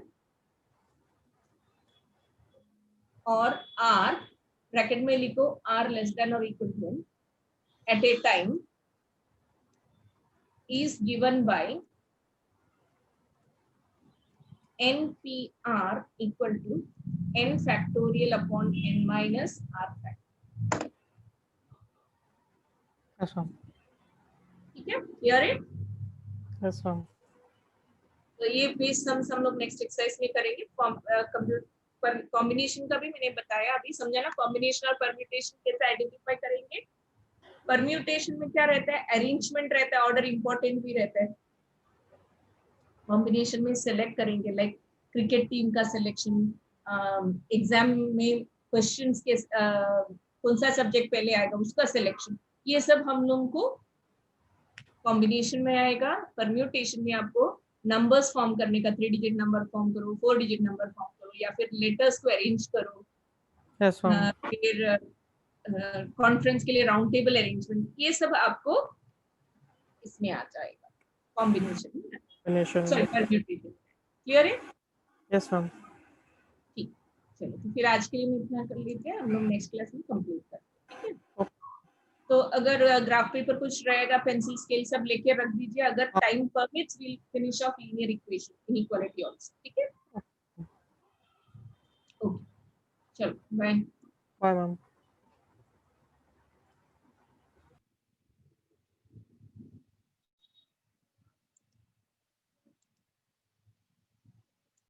or r, bracket में लिखो r less than or equal to n, at a time is given by NPR equal to n factorial upon n minus r factorial। yes ma'am, ठीक है, clear है? yes ma'am, तो ये base हम लोग next exercise में करेंगे। Computer combination का भी मैंने बताया, अभी समझा ना, कॉम्बिनेशन और परम्यूटेशन कैसे आइडेंटिफाई करेंगे। परम्यूटेशन में क्या रहता है, अरेंजमेंट रहता है, ऑर्डर इंपॉर्टेंट भी रहता है। कॉम्बिनेशन में सेलेक्ट करेंगे, लाइक क्रिकेट टीम का सिलेक्शन, एग्जाम में क्वेश्चंस के कौन सा सब्जेक्ट पहले आएगा उसका सिलेक्शन, ये सब हम लोगों को कॉम्बिनेशन में आएगा। परम्यूटेशन में आपको नंबर्स फॉर्म करने का, 3 डिजिट नंबर फॉर्म करो, 4 डिजिट नंबर फॉर्म करो, या फिर लेटर्स को अरेंज करो, yes मैम, फिर कॉन्फ्रेंस के लिए राउंड टेबल अरेंजमेंट, ये सब आपको इसमें आ जाएगा कॉम्बिनेशन में। combination, sorry, permutation. क्लियर है? yes मैम, ठीक, चलो तो फिर आज के लिए हम इतना कर लेते हैं, हम लोग नेक्स्ट क्लास में कंप्लीट करते हैं, ठीक है। तो अगर ग्राफ पेपर कुछ रहेगा, पेंसिल स्केल सब लेके रख दीजिए, अगर time permits will finish off linear equation inequality also, ठीक है। ओके, चलो बाय। bye ma'am.